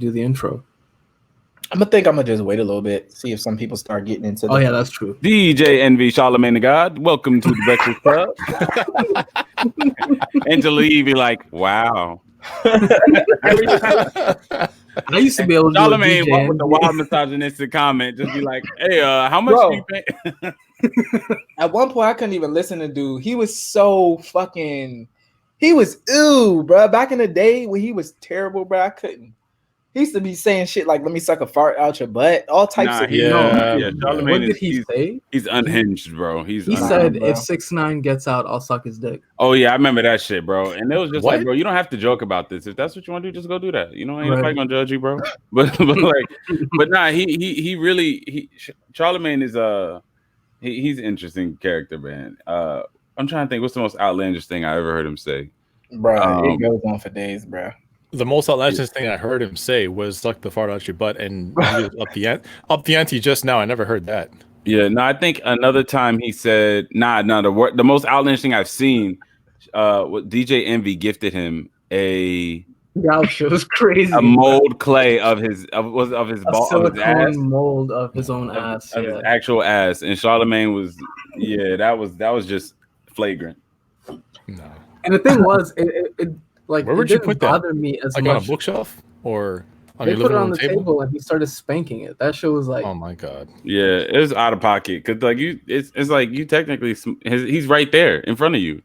do the intro. I'm gonna just wait a little bit, see if some people start getting into. Oh yeah, that's true. DJ Envy, Charlemagne the God, welcome to the Breakfast Club. Angela Lee be like, wow. I used to be able to Charlemagne do with the wild misogynistic comment, just be like, hey, how much do you pay? At one point, I couldn't even listen to dude. He was so fucking. He was bro. Back in the day when he was terrible, bro, I couldn't. He used to be saying shit like, "Let me suck a fart out your butt," all types of. Charlemagne what did he say? He's unhinged, bro. He said, "If 6ix9ine gets out, I'll suck his dick." Oh yeah, I remember that shit, bro. And it was just like, bro, you don't have to joke about this. If that's what you want to do, just go do that. You know, ain't nobody gonna judge you, bro. But nah, he really Charlemagne is he's an interesting character, man. I'm trying to think what's the most outlandish thing I ever heard him say. Bro, it goes on for days, bro. The most outlandish thing I heard him say was "suck the fart out your butt," and he was up the ante just now. I never heard that. Yeah, no, I think another time he said, the most outlandish thing I've seen, DJ Envy gifted him that shit was crazy. A mold clay of his ball, of his ass, mold of his own ass, of his actual ass, and Charlemagne was, that was just flagrant. No, and the thing was, it like, where would you put that? Bother me as like much. On a bookshelf or on they your put living it on room the table and he started spanking it. That shit was like, oh my god. Yeah, it was out of pocket because like it's like you technically he's right there in front of you.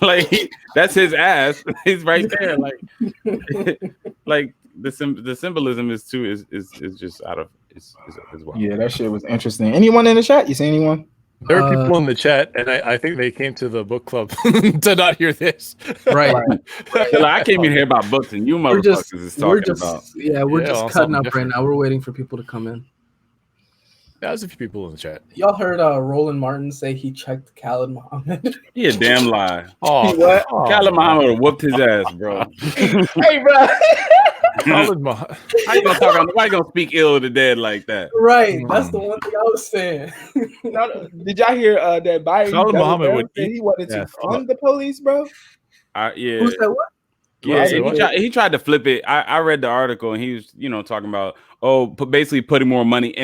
Like that's his ass. He's right there. Like the symbolism is just out of is wild. Yeah, that shit was interesting. Anyone in the chat? You see anyone? There are people in the chat, and I think they came to the book club to not hear this. Right. I came in here about books, and you motherfuckers is talking about. Yeah, we're just cutting up right now. We're waiting for people to come in. Yeah, there's a few people in the chat. Y'all heard Roland Martin say he checked Khalid Muhammad? He a damn lie. Oh, what? Khalid Muhammad whooped his ass, bro. Hey, bro. Khalid Muhammad. How you gonna talk? Nobody gonna speak ill of the dead like that. Right. That's the one thing I was saying. Did y'all hear that Biden? Khalid Muhammad would he wanted to fund the police, bro. Yeah. Who said what? Yeah, he tried to flip it. I read the article and he was, talking about basically putting more money,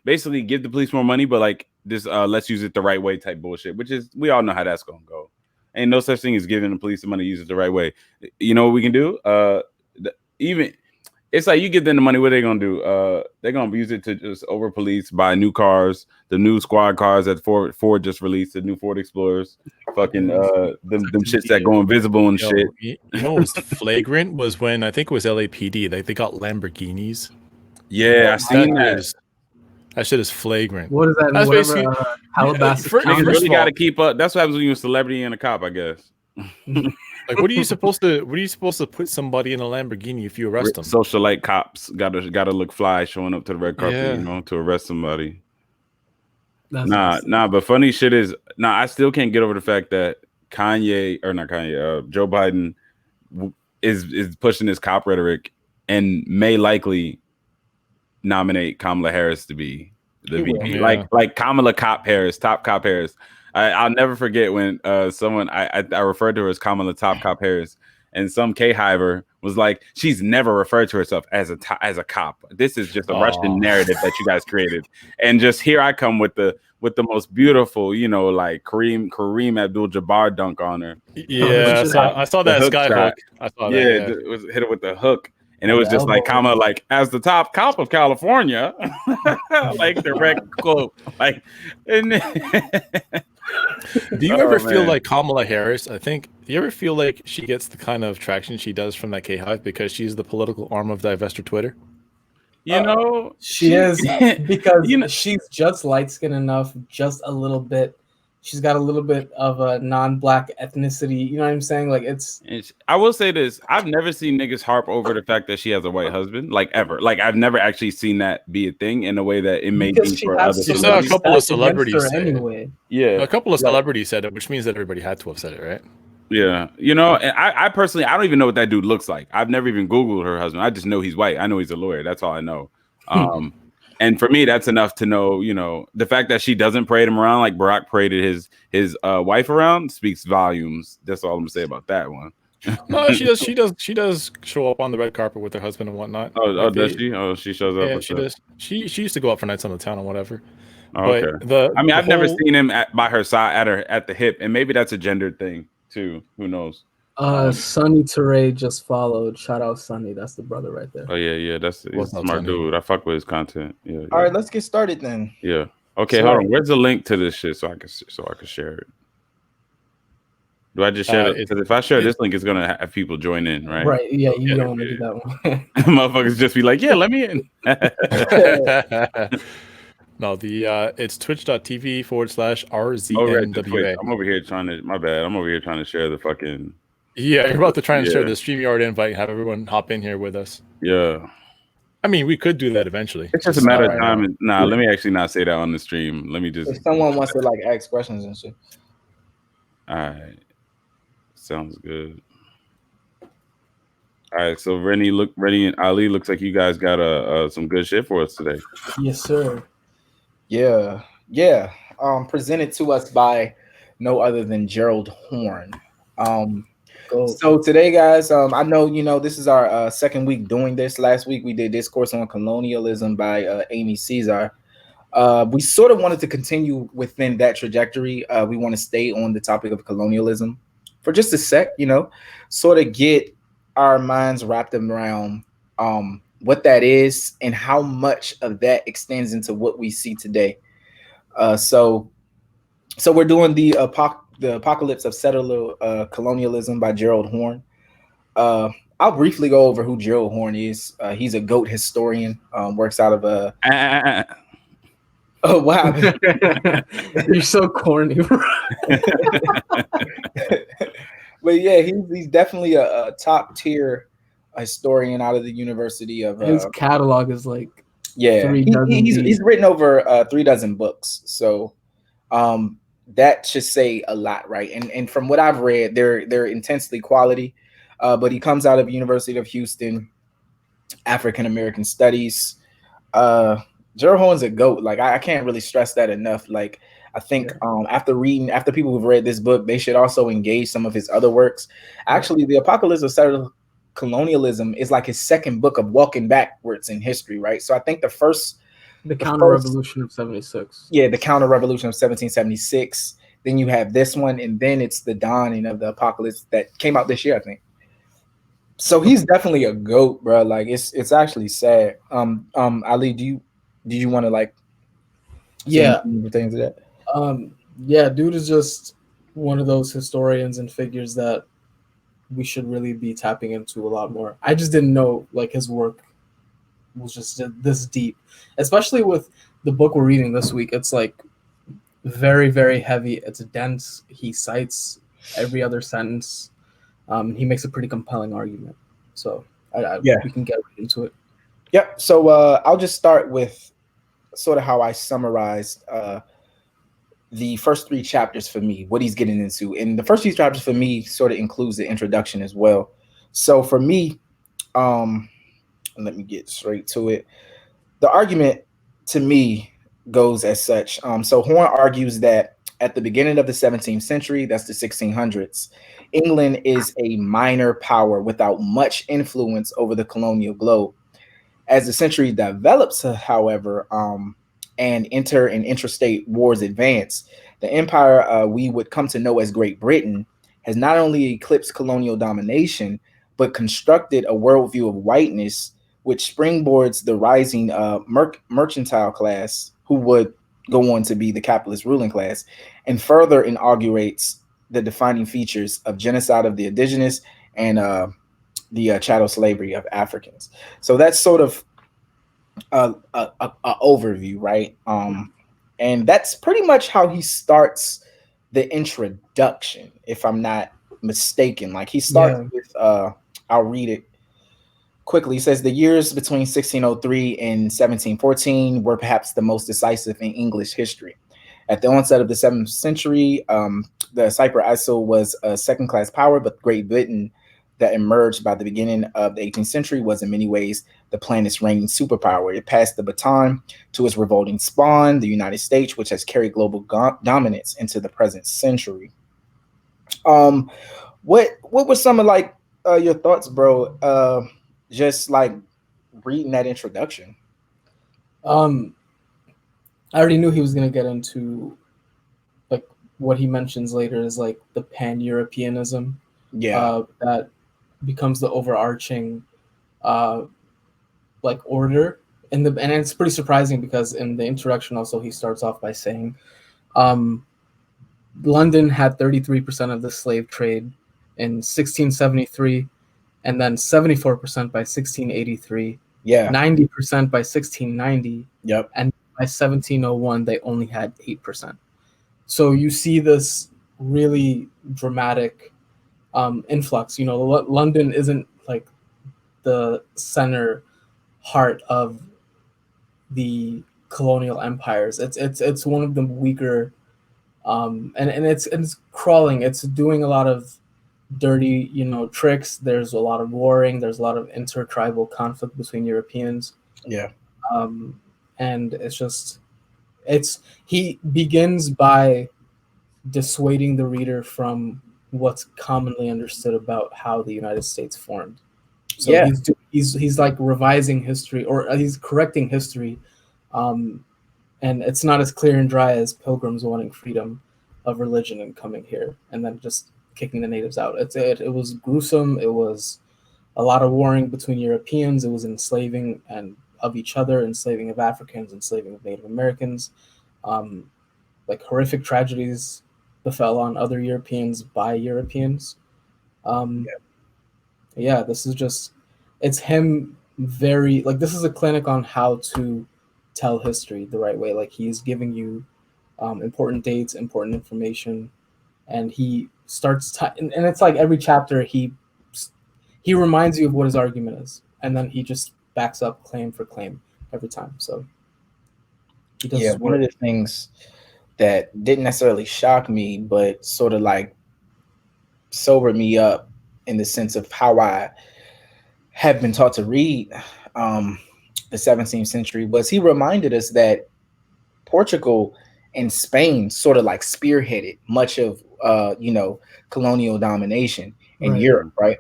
basically give the police more money, but like this let's use it the right way type bullshit, which is we all know how that's gonna go. Ain't no such thing as giving the police the money to use it the right way. You know what we can do? Even it's like you give them the money, what are they gonna do? They're gonna use it to just over police, buy new cars, the new squad cars that Ford just released, the new Ford Explorers, fucking them shits that go invisible and shit. You know what was flagrant was when I think it was LAPD, they got Lamborghinis. Yeah, I seen that. That shit is flagrant. What is that? That's basically Niggas really got to keep up. That's what happens when you're a celebrity and a cop, I guess. Like, what are you supposed to put somebody in a Lamborghini if you arrest them? Socialite cops gotta look fly showing up to the red carpet, to arrest somebody. But funny shit is, I still can't get over the fact that Joe Biden is pushing this cop rhetoric and may likely nominate Kamala Harris to be the VP. Yeah. Like Kamala Top Cop Harris. I'll never forget when someone I referred to her as Kamala Top Cop Harris, and some K-hiver was like, she's never referred to herself as a cop. This is just a Russian narrative that you guys created. And just here I come with the most beautiful, like Kareem Abdul-Jabbar dunk on her. Yeah, I saw that sky hook. I saw that. Yeah, it was hit it with the hook. And it was just like Kamala, like, as the top cop of California, like direct quote. Like, and do you ever feel like Kamala Harris? Do you ever feel like she gets the kind of traction she does from that K-Hive because she's the political arm of Divestor Twitter? She is, because she's just light-skinned enough, just a little bit. She's got a little bit of a non-black ethnicity. You know what I'm saying? Like I will say this: I've never seen niggas harp over the fact that she has a white husband, like ever. Like I've never actually seen that be a thing in a way that it may be for other. You saw a couple of celebrities anyway. Yeah, a couple of celebrities said it, which means that everybody had to have said it, right? Yeah, and I personally, I don't even know what that dude looks like. I've never even Googled her husband. I just know he's white. I know he's a lawyer. That's all I know. And for me, that's enough to know, the fact that she doesn't parade him around like Barack paraded his wife around speaks volumes. That's all I'm gonna say about that one. No, she does. She does show up on the red carpet with her husband and whatnot. Does she? Oh, she shows up. Yeah, she does. She used to go out for nights on the town or whatever. Oh, but okay. I've never seen him by her side at the hip, and maybe that's a gendered thing too. Who knows? Sonny Teray just followed. Shout out Sonny. That's the brother right there. Oh yeah. He's a smart dude. I fuck with his content. Yeah. All right, let's get started then. Yeah. Okay, hold on. Where's the link to this shit so I can share it? Do I just share it? Because if I share this link, it's gonna have people join in, right? Right. Yeah, you don't want to do that one. Motherfuckers just be like, yeah, let me in. No, it's twitch.tv/RZNWA. I'm over here trying to share the fucking. Yeah, you're about to try and share the StreamYard invite and have everyone hop in here with us. Yeah. I mean, we could do that eventually. It's just a matter of time. Let me actually not say that on the stream. Let me just. If someone wants to like ask questions and shit. All right. Sounds good. All right, so Reny and Ali, looks like you guys got some good shit for us today. Yes, sir. Yeah. Presented to us by no other than Gerald Horne. So today, guys, I know this is our second week doing this. Last week we did Discourse on Colonialism by Amy Caesar. We sort of wanted to continue within that trajectory. We want to stay on the topic of colonialism for just a sec, sort of get our minds wrapped around what that is and how much of that extends into what we see today. So we're doing the Apocalypse of Settler Colonialism by Gerald Horne. I'll briefly go over who Gerald Horne is. He's a GOAT historian, works out of Oh wow! You're so corny, bro. But yeah, he's definitely a top tier historian out of the University of. His catalog is like he's written over 3 dozen books, so that should say a lot, right? And from what I've read, they're intensely quality. But he comes out of University of Houston, African American Studies. Gerald Horne's a GOAT. Like I can't really stress that enough. Like I think after people who've read this book, they should also engage some of his other works. Actually, the Apocalypse of Settler Colonialism is like his second book of walking backwards in history, right? So I think the Counter-Revolution of 76. Yeah, the Counter-Revolution of 1776. Then you have this one, and then it's the dawning of the apocalypse that came out this year, I think. So he's definitely a GOAT, bro. Like it's actually sad. Ali, do you want to like things of that? Dude is just one of those historians and figures that we should really be tapping into a lot more. I just didn't know like his work was just this deep, especially with the book we're reading this week. It's like very, very heavy. It's dense. He cites every other sentence. He makes a pretty compelling argument. So we can get into it. Yep. So I'll just start with sort of how I summarized the first 3 chapters for me, what he's getting into. And the first 3 chapters for me sort of includes the introduction as well. So for me, let me get straight to it. The argument to me goes as such. So Horne argues that at the beginning of the 17th century, that's the 1600s, England is a minor power without much influence over the colonial globe. As the century develops, however, and inter and intrastate wars advance, the empire we would come to know as Great Britain has not only eclipsed colonial domination, but constructed a worldview of whiteness, which springboards the rising mercantile class, who would go on to be the capitalist ruling class, and further inaugurates the defining features of genocide of the indigenous and the chattel slavery of Africans. So that's sort of a overview, right? And that's pretty much how he starts the introduction, if I'm not mistaken. Like he starts with, I'll read it quickly. He says, the years between 1603 and 1714 were perhaps the most decisive in English history. At the onset of the 7th century, the Cypher-Isle was a second-class power, but Great Britain that emerged by the beginning of the 18th century was in many ways the planet's reigning superpower. It passed the baton to its revolting spawn, the United States, which has carried global dominance into the present century. What were some of like your thoughts, bro? Just like reading that introduction. I already knew he was gonna get into like what he mentions later is like the pan-Europeanism. Yeah. That becomes the overarching like order and it's pretty surprising because in the introduction also he starts off by saying um, London had 33% of the slave trade in 1673 and then 74% by 1683, Yeah. 90% by 1690, Yep. and by 1701 they only had 8%. So you see this really dramatic influx. You know, London isn't like the center heart of the colonial empires. It's one of the weaker, and it's crawling. It's doing a lot of dirty, you know, tricks. There's a lot of warring. There's a lot of intertribal conflict between Europeans. Yeah. And it's just he begins by dissuading the reader from what's commonly understood about how the United States formed. So Yeah. he's like revising history, or he's correcting history, and it's not as clear and dry as pilgrims wanting freedom of religion and coming here and then just kicking the natives out. It was gruesome. It was a lot of warring between Europeans. It was enslaving and of each other, enslaving of Africans, enslaving of Native Americans. Like horrific tragedies befell on other Europeans by Europeans. Yeah, this is just, it's him very, like, this is a clinic on how to tell history the right way. Like, he's giving you important dates, important information, and he starts, and it's like every chapter he reminds you of what his argument is, and then he just backs up claim for claim every time. So he does his One of work. the things that didn't necessarily shock me, but sort of like sobered me up in the sense of how I have been taught to read the 17th century was he reminded us that Portugal and Spain sort of like spearheaded much of colonial domination in Right. Europe, right?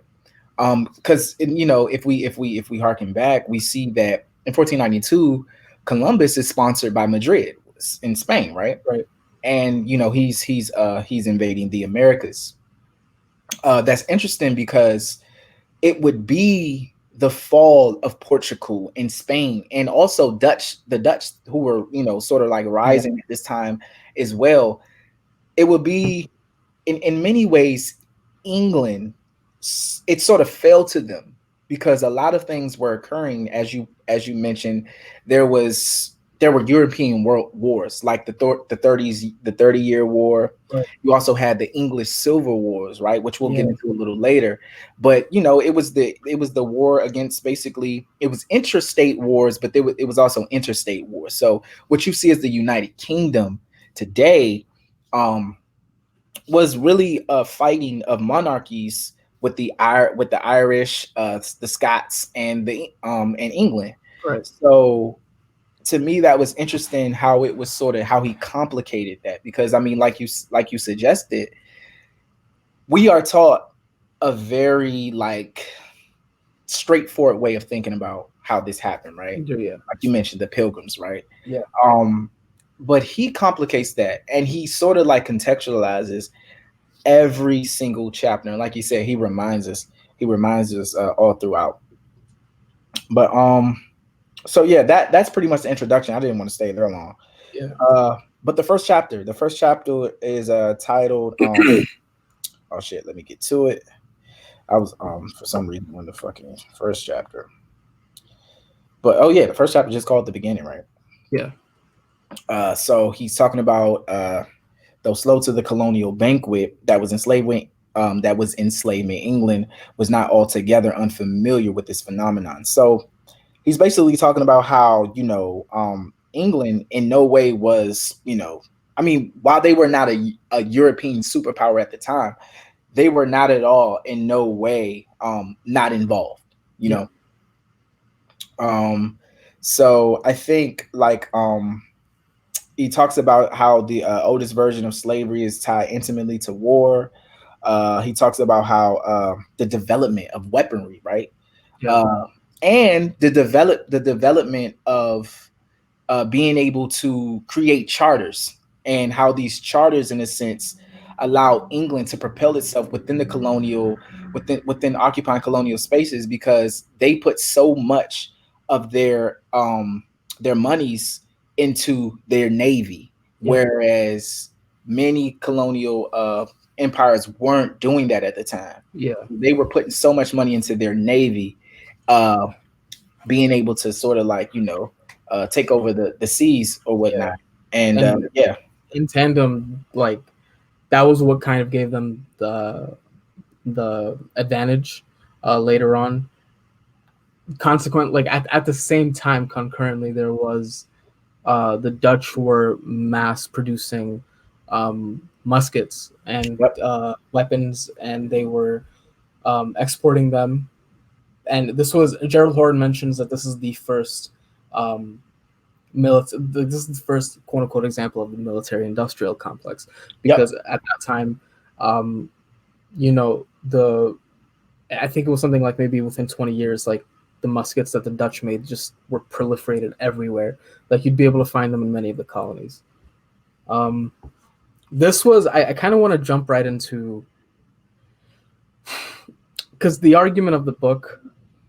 Because if we harken back, we see that in 1492, Columbus is sponsored by Madrid in Spain, right? Right. And he's invading the Americas. That's interesting because it would be the fall of Portugal and Spain, and also the Dutch who were sort of like rising at this time as well. It would be in many ways England. It sort of fell to them because a lot of things were occurring, as you mentioned. There were European world wars like the 30-year war. Right. You also had the English Civil Wars, right, which we'll get into a little later. But it was the war against, basically it was intrastate wars, but it was also interstate wars. So what you see as the United Kingdom today was really a fighting of monarchies with the Irish, the Scots, and and England. Right. So to me, that was interesting how it was sort of how he complicated that, because I mean, like you suggested, we are taught a very like straightforward way of thinking about how this happened, right? Yeah. Like you mentioned, the Pilgrims, right? Yeah. But he complicates that, and he sort of like contextualizes every single chapter. And like you said, he reminds us all throughout. But so yeah, that's pretty much the introduction. I didn't want to stay there long. Yeah. But the first chapter is titled oh shit, let me get to it. I was for some reason on the fucking first chapter. But oh yeah, the first chapter is just called The Beginning, right? Yeah. So he's talking about though slow to the colonial banquet that was enslavement England was not altogether unfamiliar with this phenomenon. So he's basically talking about how England in no way was I mean, while they were not a European superpower at the time, they were not at all in no way not involved, you know. So I think like he talks about how the oldest version of slavery is tied intimately to war. He talks about how the development of weaponry, right? Yeah. And the development of being able to create charters, and how these charters, in a sense, allow England to propel itself within the colonial, within occupying colonial spaces, because they put so much of their monies into their navy, whereas many colonial empires weren't doing that at the time. Yeah. They were putting so much money into their navy, uh, being able to sort of like, take over the seas or whatnot. And And yeah, in tandem, like that was what kind of gave them the advantage later on. Consequent, like at the same time, concurrently, there was the Dutch were mass producing muskets and Yep. weapons, and they were exporting them. And this was Gerald Horne mentions that this is the first this is the first quote unquote example of the military industrial complex, because at that time, I think it was something like maybe within 20 years, like the muskets that the Dutch made just were proliferated everywhere. Like you'd be able to find them in many of the colonies. This was I kind of want to jump right into, because the argument of the book,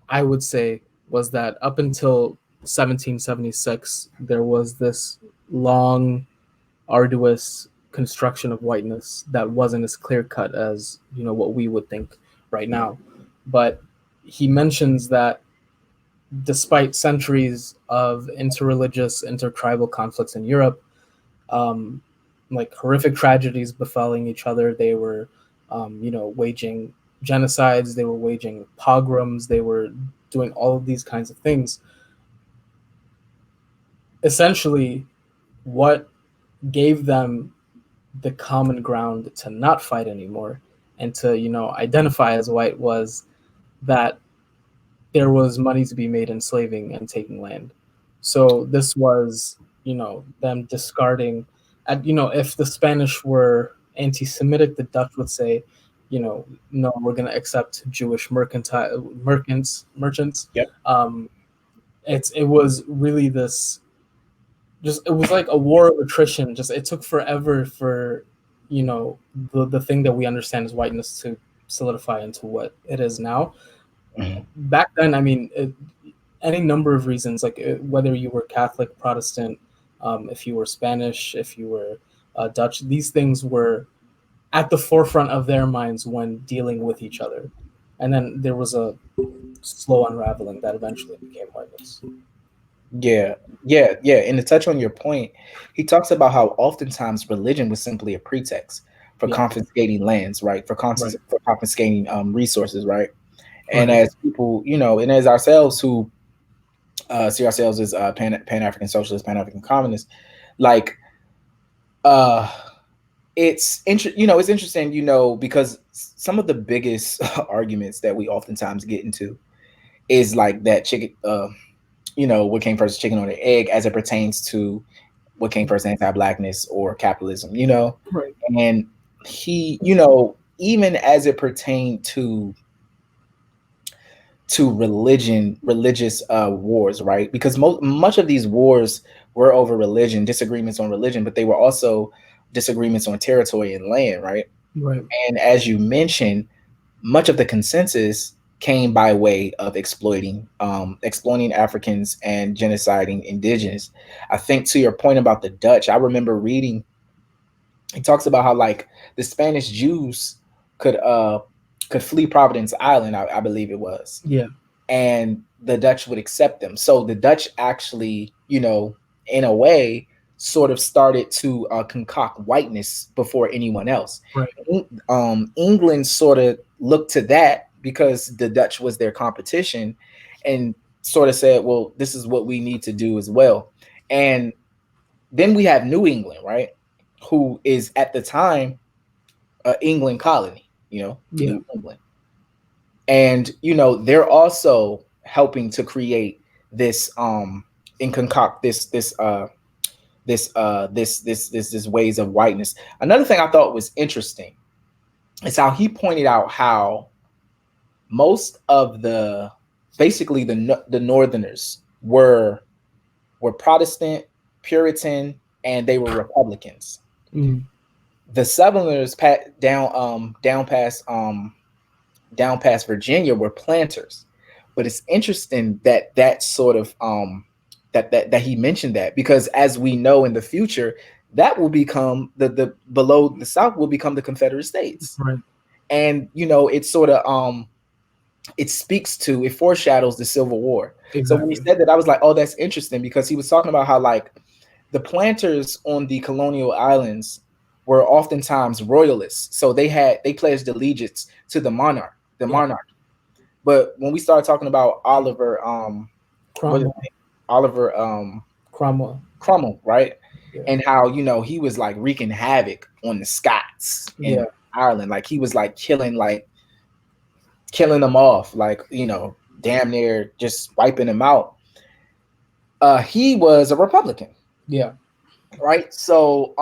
I would say, was that up until 1776, there was this long, arduous construction of whiteness that wasn't as clear cut as what we would think right now. But he mentions that despite centuries of interreligious, intertribal conflicts in Europe, like horrific tragedies befalling each other, they were, waging genocides, they were waging pogroms, they were doing all of these kinds of things. Essentially, what gave them the common ground to not fight anymore and to identify as white was that there was money to be made enslaving and taking land. So this was them discarding, if the Spanish were anti-Semitic, the Dutch would say, no, we're going to accept Jewish merchants. Yep. It was really this, just it was like a war of attrition. Just it took forever for the thing that we understand as whiteness to solidify into what it is now. Mhm. Back then, I mean, any number of reasons, like whether you were Catholic, Protestant, if you were Spanish, if you were Dutch, these things were at the forefront of their minds when dealing with each other. And then there was a slow unraveling that eventually became whiteness. Yeah. And to touch on your point, he talks about how oftentimes religion was simply a pretext for confiscating lands, right? For confiscating resources, right? And as people, and as ourselves who see ourselves as Pan-African socialists, Pan-African communists, like it's it's interesting, because some of the biggest arguments that we oftentimes get into is like that chicken, what came first, chicken or the egg, as it pertains to what came first, anti-blackness or capitalism, Right. and he, even as it pertained to religious wars, right? Because much of these wars were over religion, disagreements on religion, but they were also disagreements on territory and land, right? Right. And as you mentioned, much of the consensus came by way of exploiting Africans and genociding indigenous. I think to your point about the Dutch, I remember reading, he talks about how like the Spanish Jews could flee Providence Island, I believe it was. Yeah. And the Dutch would accept them. So the Dutch actually, in a way, sort of started to concoct whiteness before anyone else. Right. England sort of looked to that because the Dutch was their competition, and sort of said, well, this is what we need to do as well. And then we have New England, right? Who is at the time England colony, New England. And they're also helping to create this and concoct this ways of whiteness. Another thing I thought was interesting is how he pointed out how most of basically the Northerners were Protestant, Puritan, and they were Republicans. Mm. The Southerners down past Virginia were planters. But it's interesting that sort of that he mentioned that, because as we know in the future, that will become the below the South will become the Confederate States. Right. And it sort of it foreshadows the Civil War. Exactly. So when he said that, I was like, oh, that's interesting, because he was talking about how like the planters on the colonial islands were oftentimes royalists. So they pledged allegiance to the monarch, monarch. But when we started talking about Oliver Cromwell, right? Yeah. And how, he was like wreaking havoc on the Scots in Ireland. Like he was like killing them off, like, damn near just wiping them out. He was a Republican. Yeah. Right. So,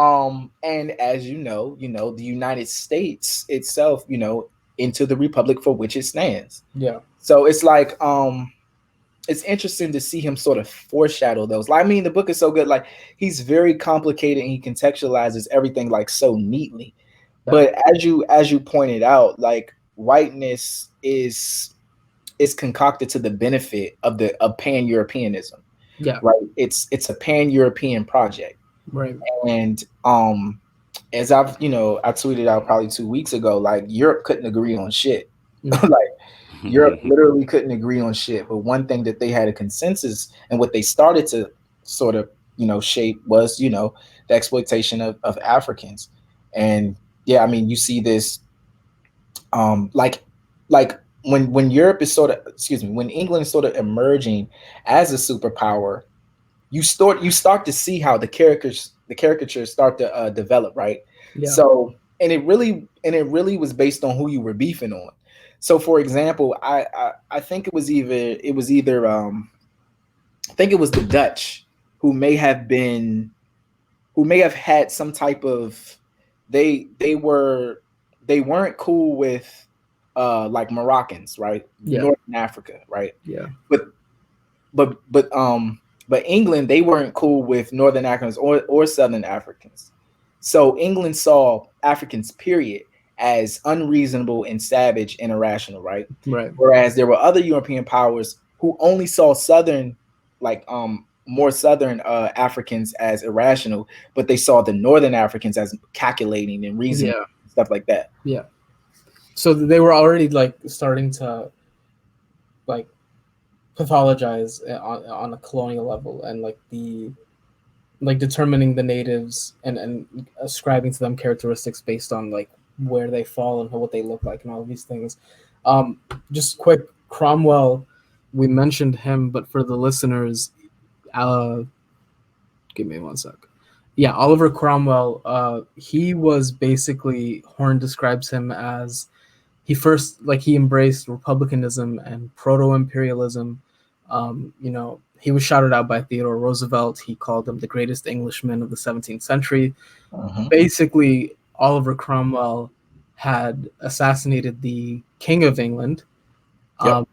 and as the United States itself, into the republic for which it stands. Yeah. So it's like, it's interesting to see him sort of foreshadow those. I mean, the book is so good. Like, he's very complicated and he contextualizes everything like so neatly. Yeah. But as you pointed out, like, whiteness is concocted to the benefit of pan-Europeanism. Yeah. Right. It's a pan-European project. Right. And as I tweeted out probably 2 weeks ago, like, Europe couldn't agree on shit. Like, Europe literally couldn't agree on shit. But one thing that they had a consensus, and what they started to sort of, shape was, the exploitation of Africans. And yeah, I mean, you see this, like when Europe is when England is sort of emerging as a superpower, you start to see how the caricatures start to develop, right? Yeah. So, and it really was based on who you were beefing on. So, for example, I think it was either I think it was the Dutch who may have had some type of they weren't cool with like Moroccans, right? Yeah. Northern Africa, right? Yeah. But England, they weren't cool with Northern Africans or Southern Africans. So England saw Africans, period, as unreasonable and savage and irrational, right? Right. Whereas there were other European powers who only saw more Southern Africans as irrational, but they saw the Northern Africans as calculating and reasoning, stuff like that. Yeah. So they were already like starting to like pathologize on a colonial level, and like determining the natives and ascribing to them characteristics based on like where they fall and what they look like and all of these things. Just quick, Cromwell, we mentioned him, but for the listeners, give me 1 sec. Yeah, Oliver Cromwell, he was basically, Horne describes him as, he embraced republicanism and proto-imperialism. He was shouted out by Theodore Roosevelt. He called him the greatest Englishman of the 17th century. Basically, Oliver Cromwell had assassinated the King of England. Yep.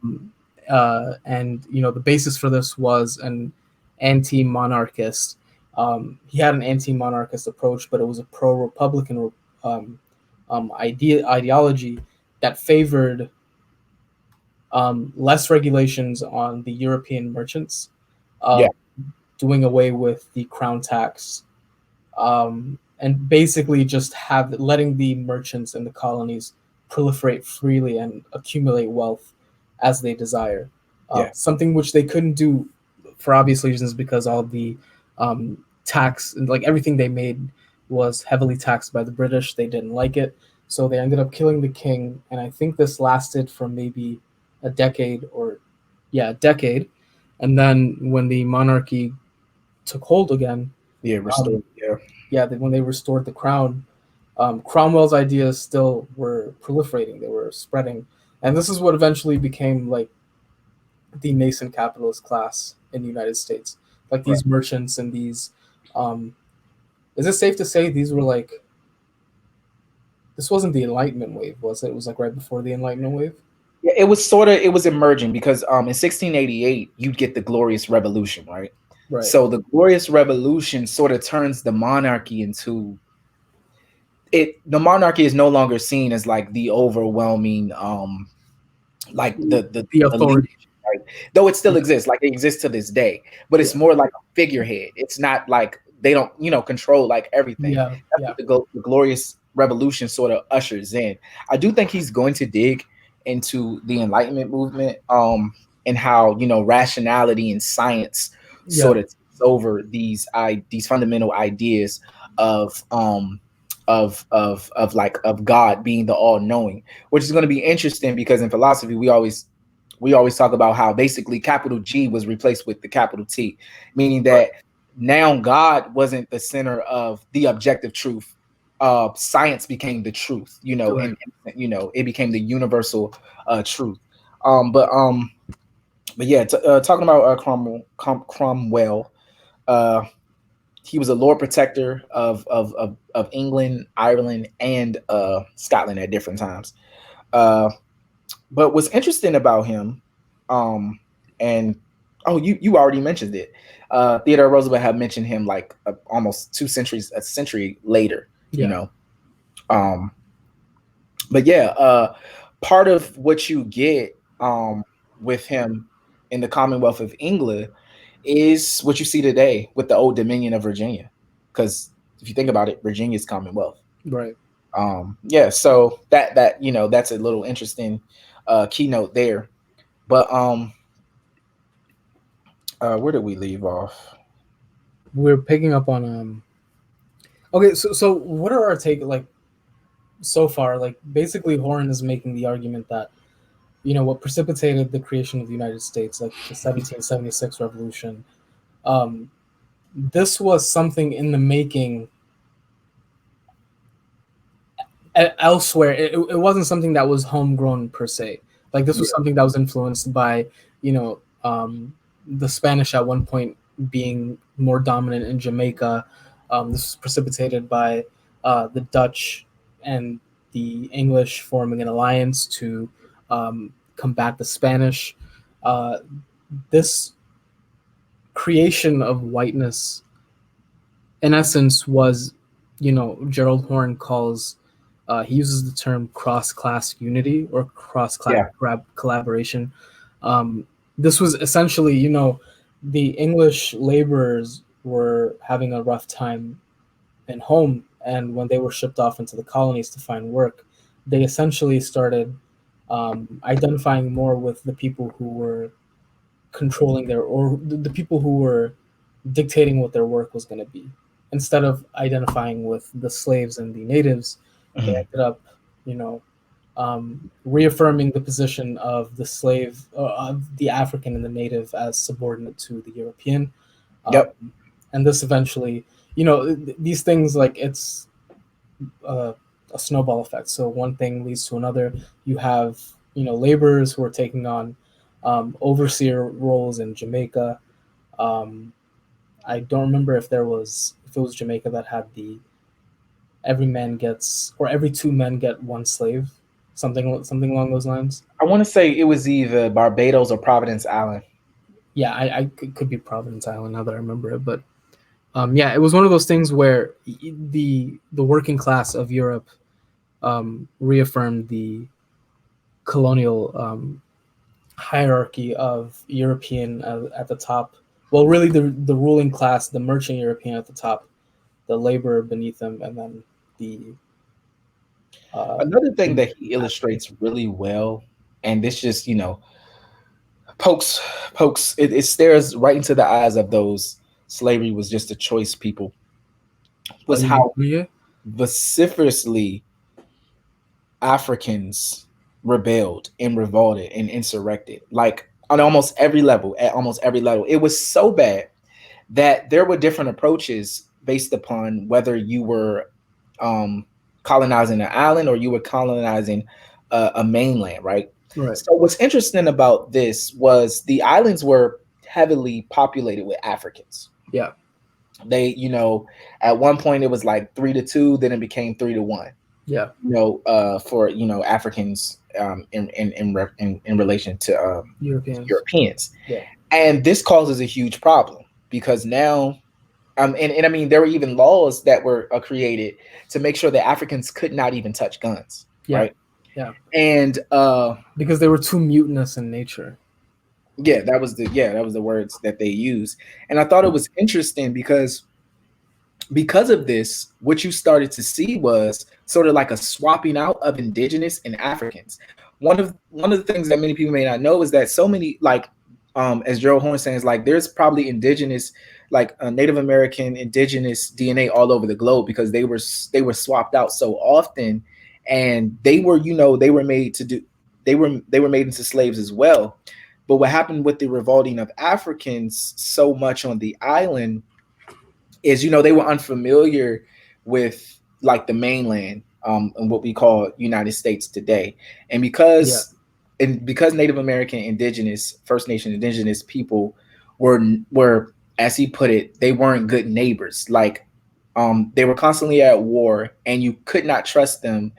And the basis for this was an anti-monarchist. He had an anti-monarchist approach, but it was a pro-republican ideology that favored less regulations on the European merchants, doing away with the crown tax, and basically just letting the merchants in the colonies proliferate freely and accumulate wealth as they desire. Something which they couldn't do for obvious reasons, because all the tax, like everything they made, was heavily taxed by the British. They didn't like it. So they ended up killing the king, and I think this lasted for maybe a decade. And then when the monarchy took hold again, when they restored the crown, Cromwell's ideas still were proliferating. They were spreading, and this is what eventually became like the nascent capitalist class in the United States. Like these merchants and these, is it safe to say these were like This wasn't the Enlightenment wave, was it? It was like right before the Enlightenment wave. Yeah, it was emerging because in 1688 you'd get the Glorious Revolution, right? Right. So the Glorious Revolution sort of turns the monarchy into it. The monarchy is no longer seen as like the overwhelming like the authority, right? Though it still exists, like it exists to this day, but it's more like a figurehead. It's not like they don't, control like everything. Yeah, That's what the Glorious Revolution sort of ushers in. I do think he's going to dig into the Enlightenment movement, and how rationality and science sort of takes over these fundamental ideas of of God being the all-knowing, which is going to be interesting because in philosophy we always talk about how basically capital G was replaced with the capital T, meaning that now God wasn't the center of the objective truth. Science became the truth, and it became the universal truth. But yeah, talking about Cromwell, he was a Lord Protector of England, Ireland, and Scotland at different times. But what's interesting about him, and you already mentioned it. Theodore Roosevelt had mentioned him like almost a century later. But yeah, part of what you get with him in the Commonwealth of England is what you see today with the Old Dominion of Virginia, because if you think about it, Virginia's Commonwealth, right? Yeah, so that's a little interesting keynote there. But where did we leave off? We're picking up on okay, so what are our take like so far? Like basically Horne is making the argument that what precipitated the creation of the United States, like the 1776 revolution, this was something in the making elsewhere. It wasn't something that was homegrown per se. Like this was something that was influenced by the Spanish at one point being more dominant in Jamaica. This was precipitated by the Dutch and the English forming an alliance to combat the Spanish. This creation of whiteness, in essence, was, Gerald Horne calls, he uses the term cross-class unity or cross-class collaboration. This was essentially, the English laborers were having a rough time in home, and when they were shipped off into the colonies to find work, they essentially started identifying more with the people who were controlling the people who were dictating what their work was going to be, instead of identifying with the slaves and the natives. They ended up, reaffirming the position of the slave, of the African and the native as subordinate to the European. And this eventually, these things, like it's a snowball effect. So one thing leads to another. You have, laborers who are taking on overseer roles in Jamaica. I don't remember if it was Jamaica that had the every 2 men get 1 slave, something along those lines. I want to say it was either Barbados or Providence Island. Yeah, I could be Providence Island now that I remember it, but yeah, it was one of those things where the working class of Europe reaffirmed the colonial hierarchy of European at the top. Well, really the ruling class, the merchant European at the top, the laborer beneath them, and then the another thing that he illustrates really well, and this just pokes it stares right into the eyes of those slavery was just a choice people, was how vociferously Africans rebelled and revolted and insurrected, like on almost every level. It was so bad that there were different approaches based upon whether you were colonizing an island or you were colonizing a mainland, right? So what's interesting about this was the islands were heavily populated with Africans. They, at one point it was like 3-2, then it became 3-1. Yeah. For Africans in relation to Europeans. Yeah. And this causes a huge problem because now, and I mean, there were even laws that were created to make sure that Africans could not even touch guns, right? Yeah. And because they were too mutinous in nature. Yeah, that was the words that they used. And I thought it was interesting because of this, what you started to see was sort of like a swapping out of indigenous and Africans. One of the things that many people may not know is that so many, like as Gerald Horne saying, is like there's probably indigenous, like Native American indigenous DNA all over the globe because they were swapped out so often, and they were made into slaves as well. But what happened with the revolting of Africans so much on the island is, they were unfamiliar with like the mainland, and what we call United States today. And because Native American indigenous, First Nation indigenous people were, as he put it, they weren't good neighbors. Like they were constantly at war, and you could not trust them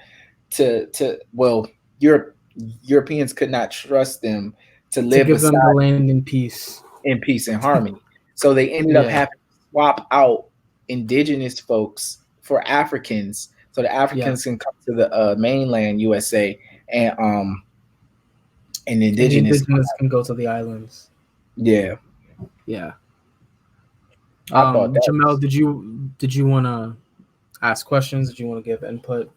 Europeans could not trust them to live to give them the land in peace and harmony. So they ended up having to swap out indigenous folks for Africans, so the Africans can come to the mainland USA, and indigenous can go to the islands. Yeah. Jamel, did you want to ask questions? Did you want to give input?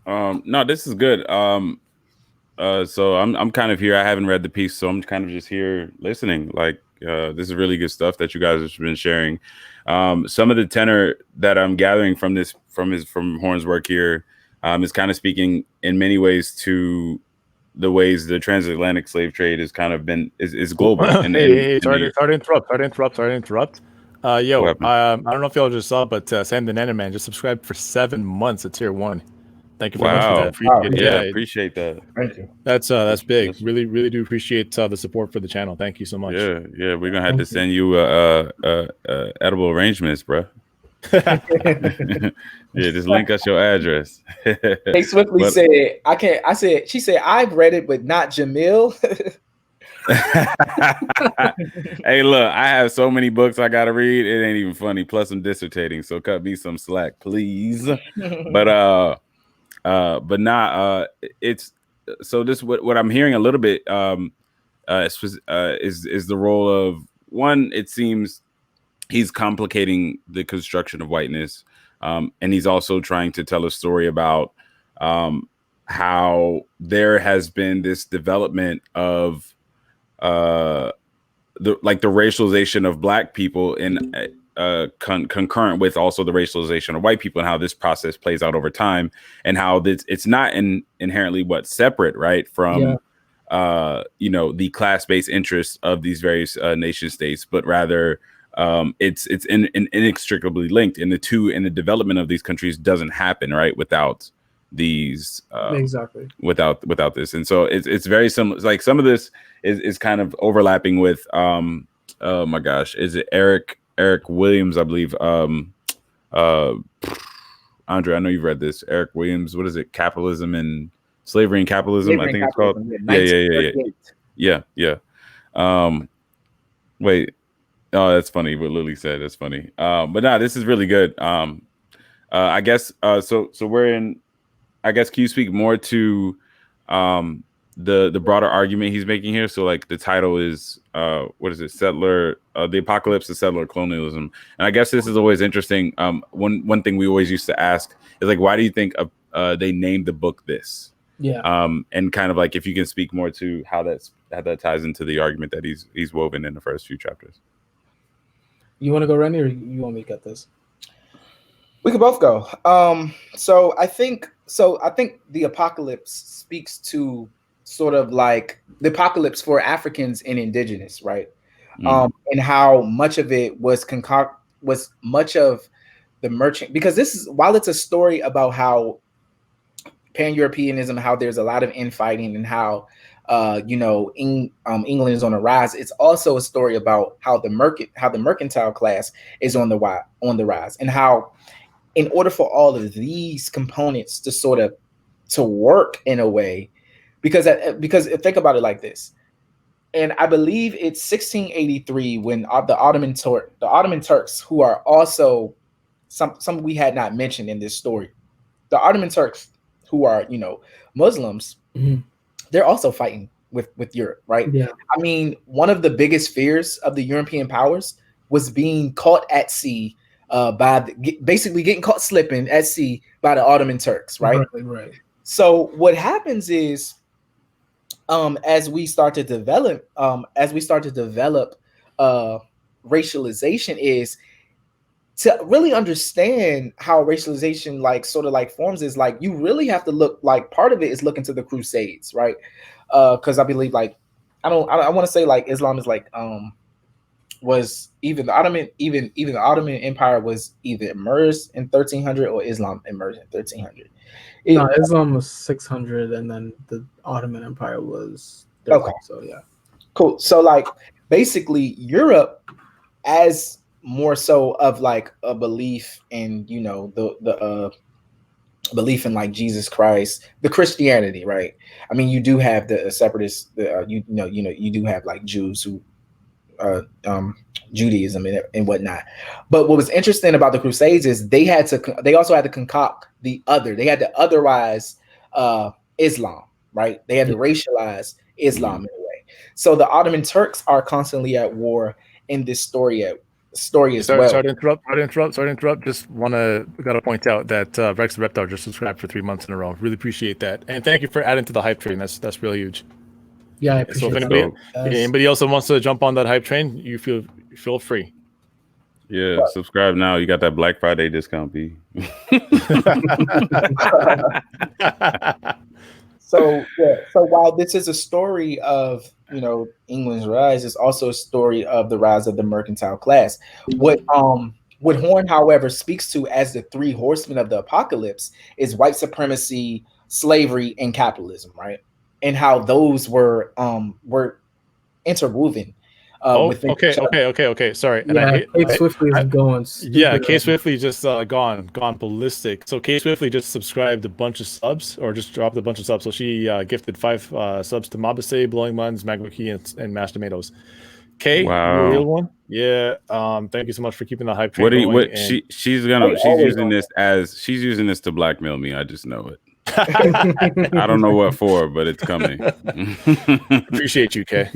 No, this is good. So I'm kind of here. I haven't read the piece, so I'm kind of just here listening. Like, this is really good stuff that you guys have been sharing. Some of the tenor that I'm gathering from Horne's work here is kind of speaking in many ways to the ways the transatlantic slave trade has kind of been is global. Sorry to interrupt. I don't know if y'all just saw, but Sam the Nana Man just subscribed for 7 months at tier 1. Thank you very much for that. Appreciate that. Thank you. That's big. Really do appreciate the support for the channel. Thank you so much. Yeah. We're gonna have to send you edible arrangements, bro. Just link us your address. They swiftly said, she said, I've read it, but not Jamil. Hey, look, I have so many books I gotta read. It ain't even funny. Plus, I'm dissertating, so cut me some slack, please. But not. It's so this what I'm hearing a little bit is the role of one. It seems he's complicating the construction of whiteness, and he's also trying to tell a story about how there has been this development of the racialization of Black people in concurrent with also the racialization of white people, and how this process plays out over time, and how it's not inherently separate, right, from the class-based interests of these various nation states, but rather it's inextricably linked, and the development of these countries doesn't happen without these without this. And so it's very similar. Like some of this is kind of overlapping with oh my gosh, is it Eric Williams, I believe. Andre, I know you've read this. Eric Williams, what is it? Capitalism and Slavery and Capitalism, I think it's called. Yeah. Wait. Oh, that's funny what Lily said. That's funny. But no, this is really good. I guess so we're in, I guess, can you speak more to the broader argument he's making here? So like the title is what is it? The Apocalypse of Settler Colonialism. And I guess this is always interesting. One thing we always used to ask is like, why do you think they named the book this? Yeah. And kind of like if you can speak more to how that ties into the argument that he's woven in the first few chapters. You want to go, Reny, or you want me to get this? We could both go. So I think the apocalypse speaks to sort of like the apocalypse for Africans and indigenous, right? And how much of it was much of the merchant, because this is, while it's a story about how Pan-Europeanism, how there's a lot of infighting, and how England is on the rise. It's also a story about how the mercantile class is on the rise, and how in order for all of these components to sort of to work in a way, because think about it like this, and I believe it's 1683 when the Ottoman Turks, who are also some we had not mentioned in this story, the Ottoman Turks, who are Muslims, they're also fighting with Europe, right? Yeah. I mean, one of the biggest fears of the European powers was being caught at sea basically getting caught slipping at sea by the Ottoman Turks, right? Right. So what happens is, as we start to develop racialization, is to really understand how racialization sort of forms is you really have to look, part of it is looking to the Crusades, right? Because I believe I want to say Islam is was even the Ottoman Empire was either emerged in 1300 or Islam emerged in 1300. Islam was 600, and then the Ottoman Empire was 13, okay. So yeah, cool. So basically Europe, as more so of a belief in the belief in Jesus Christ, the Christianity, right? I mean, you do have the separatists, you do have Jews who Judaism and whatnot. But what was interesting about the Crusades is they also had to concoct they had to otherize Islam, right? They had to racialize Islam in a way. So the Ottoman Turks are constantly at war in this story as well. Sorry to interrupt. Just gotta point out that Rex the Reptile just subscribed for 3 months in a row. Really appreciate that, and thank you for adding to the hype train. That's really huge. Yeah, I appreciate so if anybody else wants to jump on that hype train, you feel free. Yeah, subscribe now. You got that Black Friday discount, B. So while this is a story of England's rise, it's also a story of the rise of the mercantile class. What Horne, however, speaks to as the three horsemen of the apocalypse is white supremacy, slavery, and capitalism, right? And how those were interwoven. Okay. Sorry. Yeah, Kate Swiftly is going. Yeah, Kate Swiftly just gone ballistic. So Kate Swiftly just subscribed a bunch of subs, or just dropped a bunch of subs. So she gifted 5 subs to Mabase, Blowing Muns, Magwiki, and Mashed Tomatoes. Kate, wow. You're a real one. Yeah. Thank you so much for keeping the hype train going. She's using this to blackmail me. I just know it. I don't know what for, but it's coming. Appreciate you, Kay.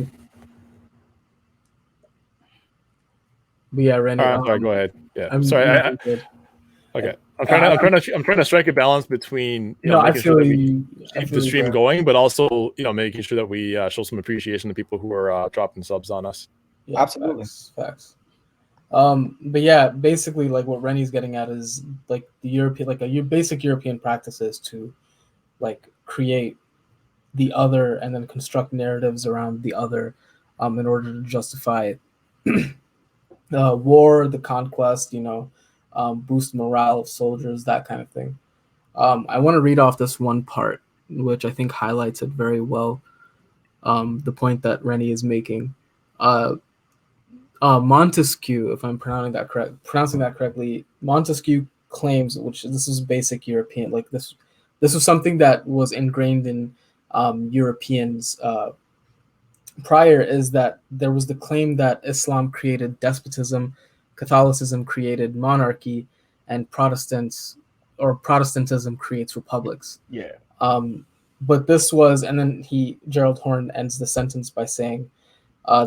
But yeah, Reny. Sorry, go ahead. Yeah, I'm sorry. Okay, I'm trying to strike a balance between making sure that we keep the stream going, but also making sure that we show some appreciation to people who are dropping subs on us. Yeah, absolutely, facts. But yeah, basically, what Reny's getting at is the European, your basic European practices to create the other and then construct narratives around the other, in order to justify war, the conquest, boost morale of soldiers, that kind of thing. I want to read off this one part, which I think highlights it very well. The point that Reny is making. Montesquieu, if I'm pronouncing that correctly, Montesquieu claims, which this is basic European, this was something that was ingrained in Europeans prior, is that there was the claim that Islam created despotism, Catholicism created monarchy, and Protestantism creates republics. Yeah. But this was, and then Gerald Horne ends the sentence by saying,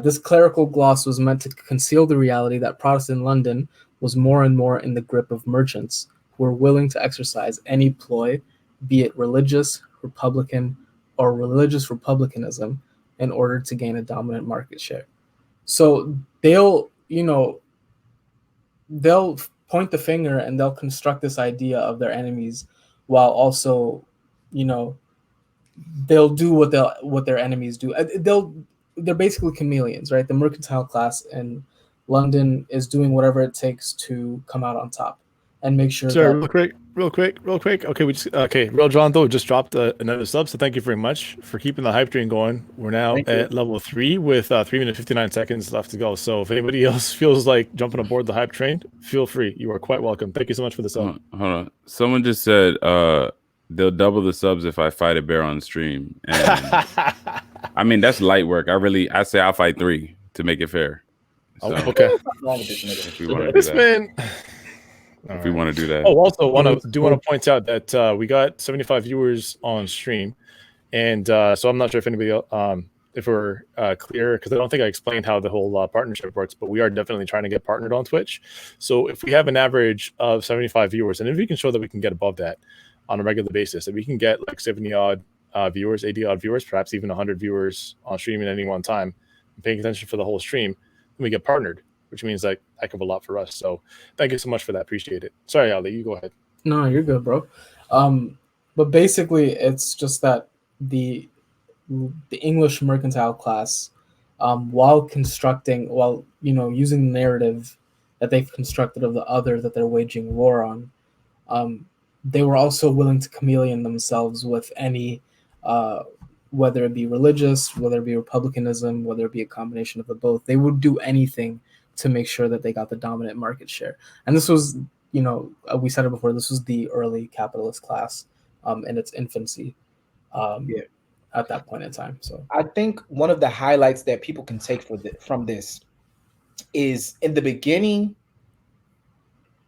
this clerical gloss was meant to conceal the reality that Protestant London was more and more in the grip of merchants who were willing to exercise any ploy, be it religious, republican, or religious republicanism, in order to gain a dominant market share. So they'll point the finger and they'll construct this idea of their enemies, while also, they'll do what their enemies do. They're basically chameleons, right? The mercantile class in London is doing whatever it takes to come out on top. and make sure Sorry, that real quick. Okay, Real John though just dropped another sub, so thank you very much for keeping the hype train going. We're now Thank you. at level 3 with 3 minutes 59 seconds left to go. So if anybody else feels like jumping aboard the hype train, feel free. You are quite welcome. Thank you so much for the sub. Hold on. Someone just said they'll double the subs if I fight a bear on stream. And I mean, that's light work. I say I'll fight 3 to make it fair. So, Okay. What's wrong with this nigga? if we want to do This that. man. If we want to do that. Oh, also want to point out that we got 75 viewers on stream, and so I'm not sure if anybody if we're clear, because I don't think I explained how the whole partnership works, but we are definitely trying to get partnered on Twitch. So if we have an average of 75 viewers, and if we can show that we can get above that on a regular basis, if we can get like 70 odd viewers, 80 odd viewers, perhaps even 100 viewers on stream at any one time, paying attention for the whole stream, then we get partnered, which means like heck of a lot for us. So thank you so much for that. Appreciate it. Sorry, Ali, you go ahead. No, you're good, bro. But basically, it's just that the English mercantile class, while using the narrative that they've constructed of the other that they're waging war on, they were also willing to chameleon themselves with any, whether it be religious, whether it be republicanism, whether it be a combination of the both. They would do anything to make sure that they got the dominant market share. And this was, we said it before, this was the early capitalist class in its infancy at that point in time. So I think one of the highlights that people can take from this is in the beginning,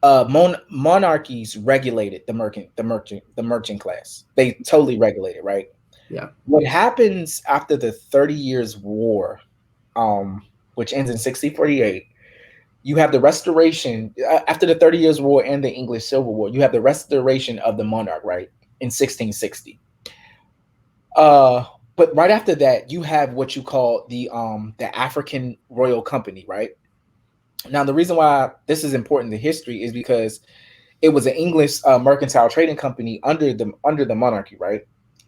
monarchies regulated the merchant class. They totally regulated, right? Yeah. What happens after the 30 Years' War, which ends in 1648, you have the restoration after the 30 Years' War and the English Civil War. You have the restoration of the monarch, right, in 1660. But right after that, you have what you call the African Royal Company, right? Now, the reason why this is important to history is because it was an English mercantile trading company under the monarchy, right?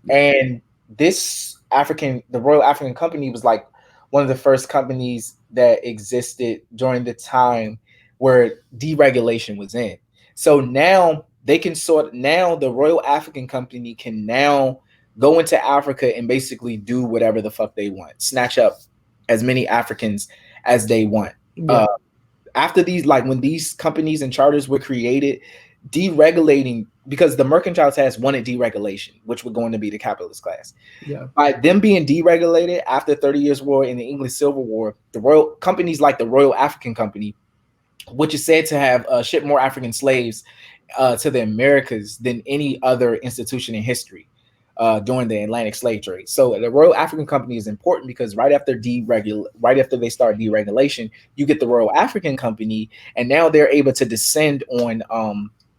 And this the Royal African Company was like one of the first companies that existed during the time where deregulation was in. So now the Royal African Company can now go into Africa and basically do whatever the fuck they want, snatch up as many Africans as they want. Yeah. After these, like when these companies and charters were created, deregulating, because the mercantile class wanted deregulation, which was going to be the capitalist class. Yeah. By them being deregulated after 30 Years' War and the English Civil War, the royal companies like the Royal African Company, which is said to have shipped more African slaves to the Americas than any other institution in history during the Atlantic slave trade. So the Royal African Company is important because right after they start deregulation, you get the Royal African Company, and now they're able to descend on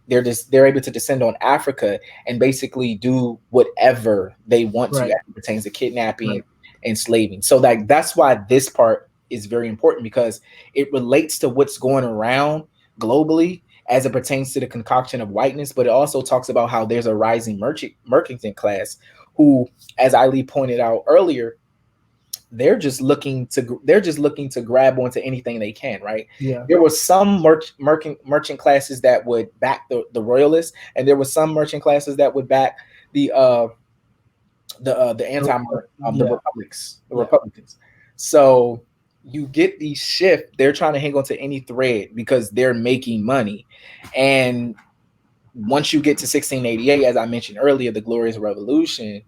they're able to descend on Africa and basically do whatever they want to as it pertains to kidnapping and slaving. So that's why this part is very important, because it relates to what's going around globally as it pertains to the concoction of whiteness, but it also talks about how there's a rising merchant class who, as Ali pointed out earlier, they're just looking to grab onto anything they can, right? Yeah. There were some merchant classes that would back the royalists, and there were some merchant classes that would back the Republicans. So you get these shift. They're trying to hang on to any thread because they're making money. And once you get to 1688, as I mentioned earlier, the Glorious Revolution,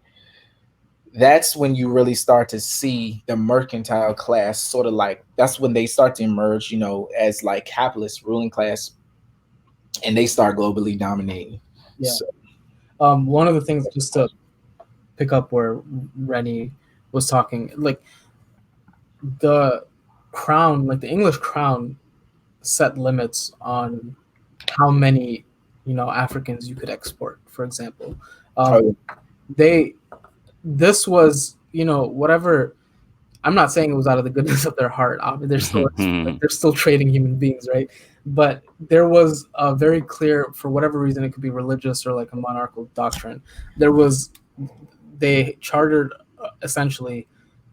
that's when you really start to see the mercantile class sort of like, that's when they start to emerge, as like capitalist ruling class, and they start globally dominating. Yeah. So, one of the things, just to pick up where Reny was talking, like the crown, like the English crown, set limits on how many Africans you could export, for example. This was whatever. I'm not saying it was out of the goodness of their heart. They're still trading human beings, right? But there was a very clear, for whatever reason, it could be religious or like a monarchical doctrine. They chartered essentially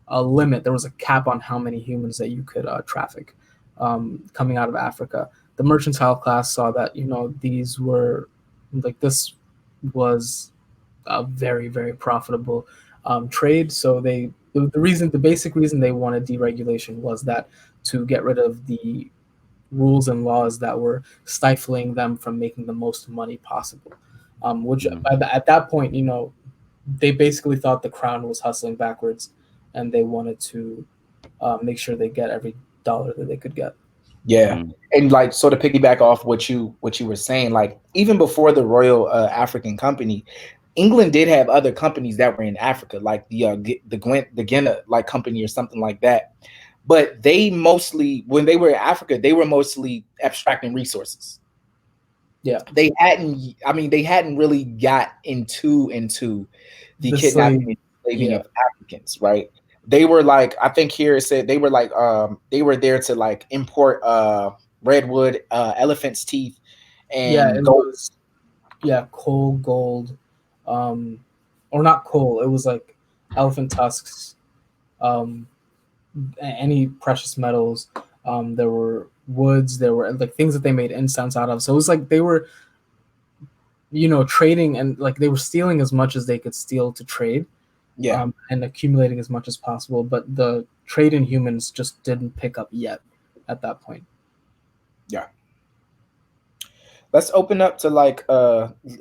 a limit. There was a cap on how many humans that you could traffic coming out of Africa. the mercantile class saw that, you know, these were like, this was a very, very profitable trade. So the basic reason they wanted deregulation was that to get rid of the rules and laws that were stifling them from making the most money possible. Which at that point, you know, they basically thought the crown was hustling backwards, and they wanted to make sure they get every dollar that they could get. Yeah. And like, so to piggyback off what you were saying, like even before the Royal African Company, England did have other companies that were in Africa, like the Guinea like company or something like that. But they mostly, when they were in Africa, they were mostly abstracting resources. Yeah, they hadn't really got into the kidnapping and enslaving of Africans, right? They were like, I think here it said they were like they were there to like import redwood, elephant's teeth, and gold. Coal, gold, or not coal. It was like elephant tusks, any precious metals. There were woods. There were like things that they made incense out of. So it was like they were, you know, trading, and like they were stealing as much as they could steal to trade. Yeah. And accumulating as much as possible, but the trade in humans just didn't pick up yet at that point. Yeah. Let's open up to like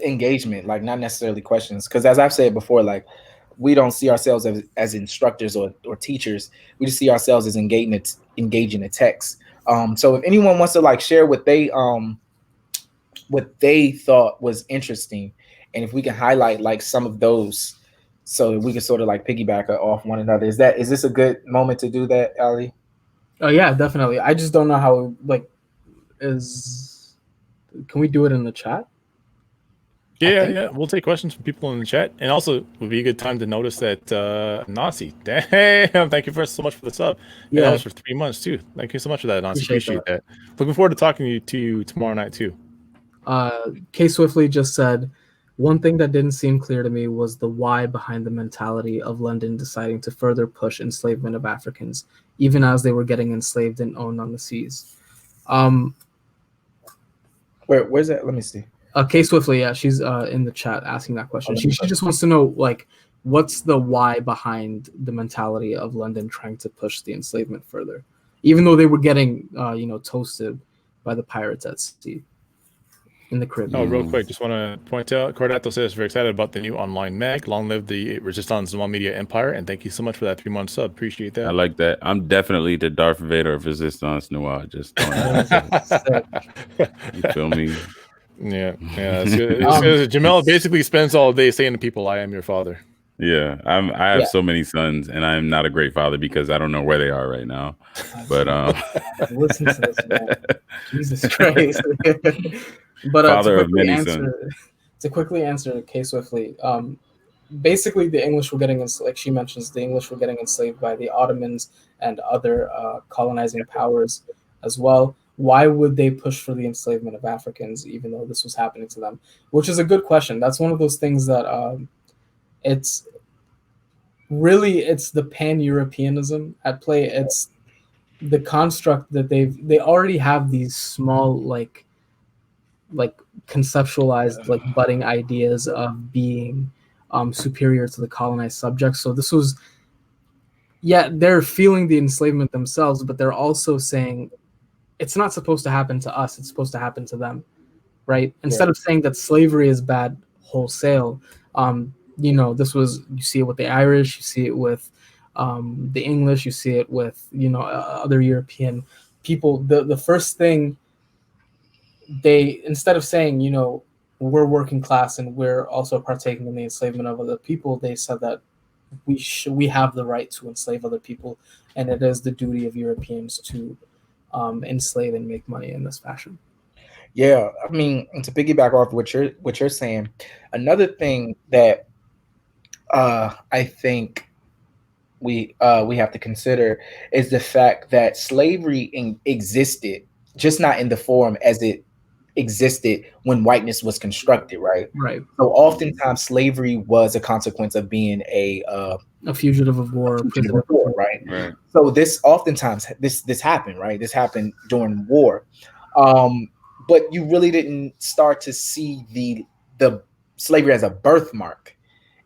engagement, like not necessarily questions, because as I've said before, like we don't see ourselves as instructors or teachers. We just see ourselves as engaging the text. So if anyone wants to like share what they thought was interesting, and if we can highlight like some of those, so we can sort of like piggyback off one another. Is this a good moment to do that, Ali? Oh yeah, definitely. I just don't know how, like, can we do it in the chat? Yeah. We'll take questions from people in the chat, and also it would be a good time to notice that Nazi, damn, thank you so much for the sub. Yeah, that was for 3 months too. Thank you so much for that, Nazi. Appreciate that. Looking forward to talking to you tomorrow night too. K Swiftly just said, one thing that didn't seem clear to me was the why behind the mentality of London deciding to further push enslavement of Africans, even as they were getting enslaved and owned on the seas. Where's that? Let me see. K Swiftly, yeah, she's in the chat asking that question. She just wants to know, like, what's the why behind the mentality of London trying to push the enslavement further, even though they were getting, toasted by the pirates at sea. In the Caribbean. Oh, real quick, just want to point out, Cordato says very excited about the new online mag. Long live the RZNWA media empire, and thank you so much for that 3-month sub. Appreciate that. I like that. I'm definitely the Darth Vader of RZNWA. Just you feel me? Yeah. Jamel basically spends all day saying to people, "I am your father." Yeah, I have so many sons, and I'm not a great father because I don't know where they are right now. But listen to this, man. Jesus Christ. But to quickly answer K Swiftly, basically the English were getting, like she mentions, the English were getting enslaved by the Ottomans and other colonizing powers as well. Why would they push for the enslavement of Africans, even though this was happening to them? Which is a good question. That's one of those things that it's the pan-Europeanism at play. It's the construct that they already have these small like conceptualized like budding ideas of being superior to the colonized subjects. So this was, they're feeling the enslavement themselves, but they're also saying it's not supposed to happen to us, it's supposed to happen to them, right? Instead of saying that slavery is bad wholesale, this was, you see it with the Irish, you see it with the English, you see it with other European people. The first thing they, instead of saying, we're working class and we're also partaking in the enslavement of other people, they said that we have the right to enslave other people, and it is the duty of Europeans to enslave and make money in this fashion. Yeah, I mean, to piggyback off what you're saying, another thing that I think we have to consider is the fact that slavery existed, just not in the form as it existed when whiteness was constructed, right? Right. So oftentimes slavery was a consequence of being a fugitive of war, right? So this oftentimes this happened, right? This happened during war. But you really didn't start to see the slavery as a birthmark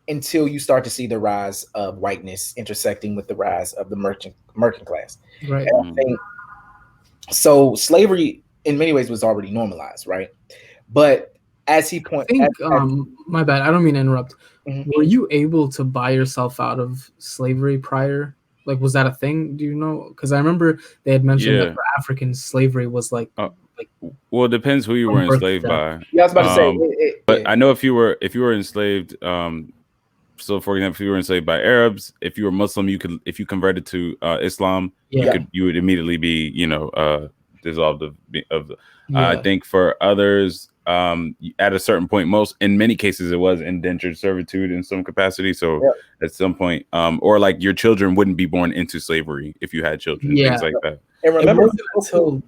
until you start to see the rise of whiteness intersecting with the rise of the merchant class. Right. And I think, so slavery in many ways was already normalized, right? But as he pointed, I think, my bad, I don't mean to interrupt. Mhm. Were you able to buy yourself out of slavery prior? Like, was that a thing? Do you know? Because I remember they had mentioned that for Africans, slavery was like well, it depends who you were enslaved by. Yeah, I was about to say, but I know if you were enslaved, so for example, if you were enslaved by Arabs, if you were Muslim, if you converted to Islam, you would immediately be, dissolved of the. I think for others, at a certain point, in many cases, it was indentured servitude in some capacity. So at some point, or like your children wouldn't be born into slavery if you had children, things like that. And remember, until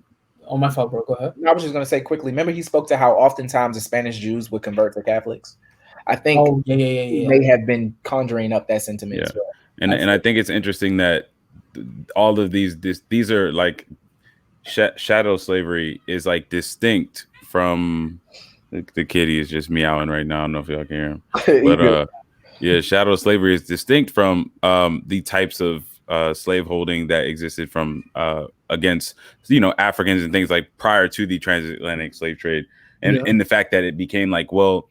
oh, my fault, bro. Go ahead. I was just going to say quickly. Remember, he spoke to how oftentimes the Spanish Jews would convert to Catholics. I think he may have been conjuring up that sentiment as well. And I think it's interesting that all of these are like shadow slavery is like distinct from the kitty is just meowing right now. I don't know if y'all can hear him, but shadow slavery is distinct from the types of slaveholding that existed from against Africans and things like prior to the transatlantic slave trade, and the fact that it became like, well,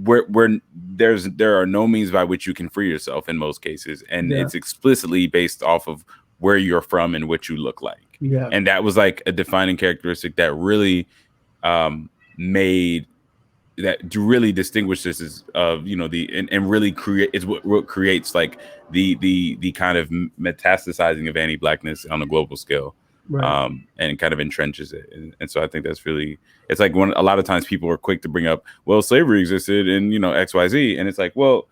where there are no means by which you can free yourself in most cases, and it's explicitly based off of where you're from and what you look like. And that was like a defining characteristic that really really distinguished this as and really is what creates like the kind of metastasizing of anti-blackness on a global scale. And kind of entrenches it, and so I think that's really, it's like a lot of times people are quick to bring up, well, slavery existed in XYZ, and it's like, well,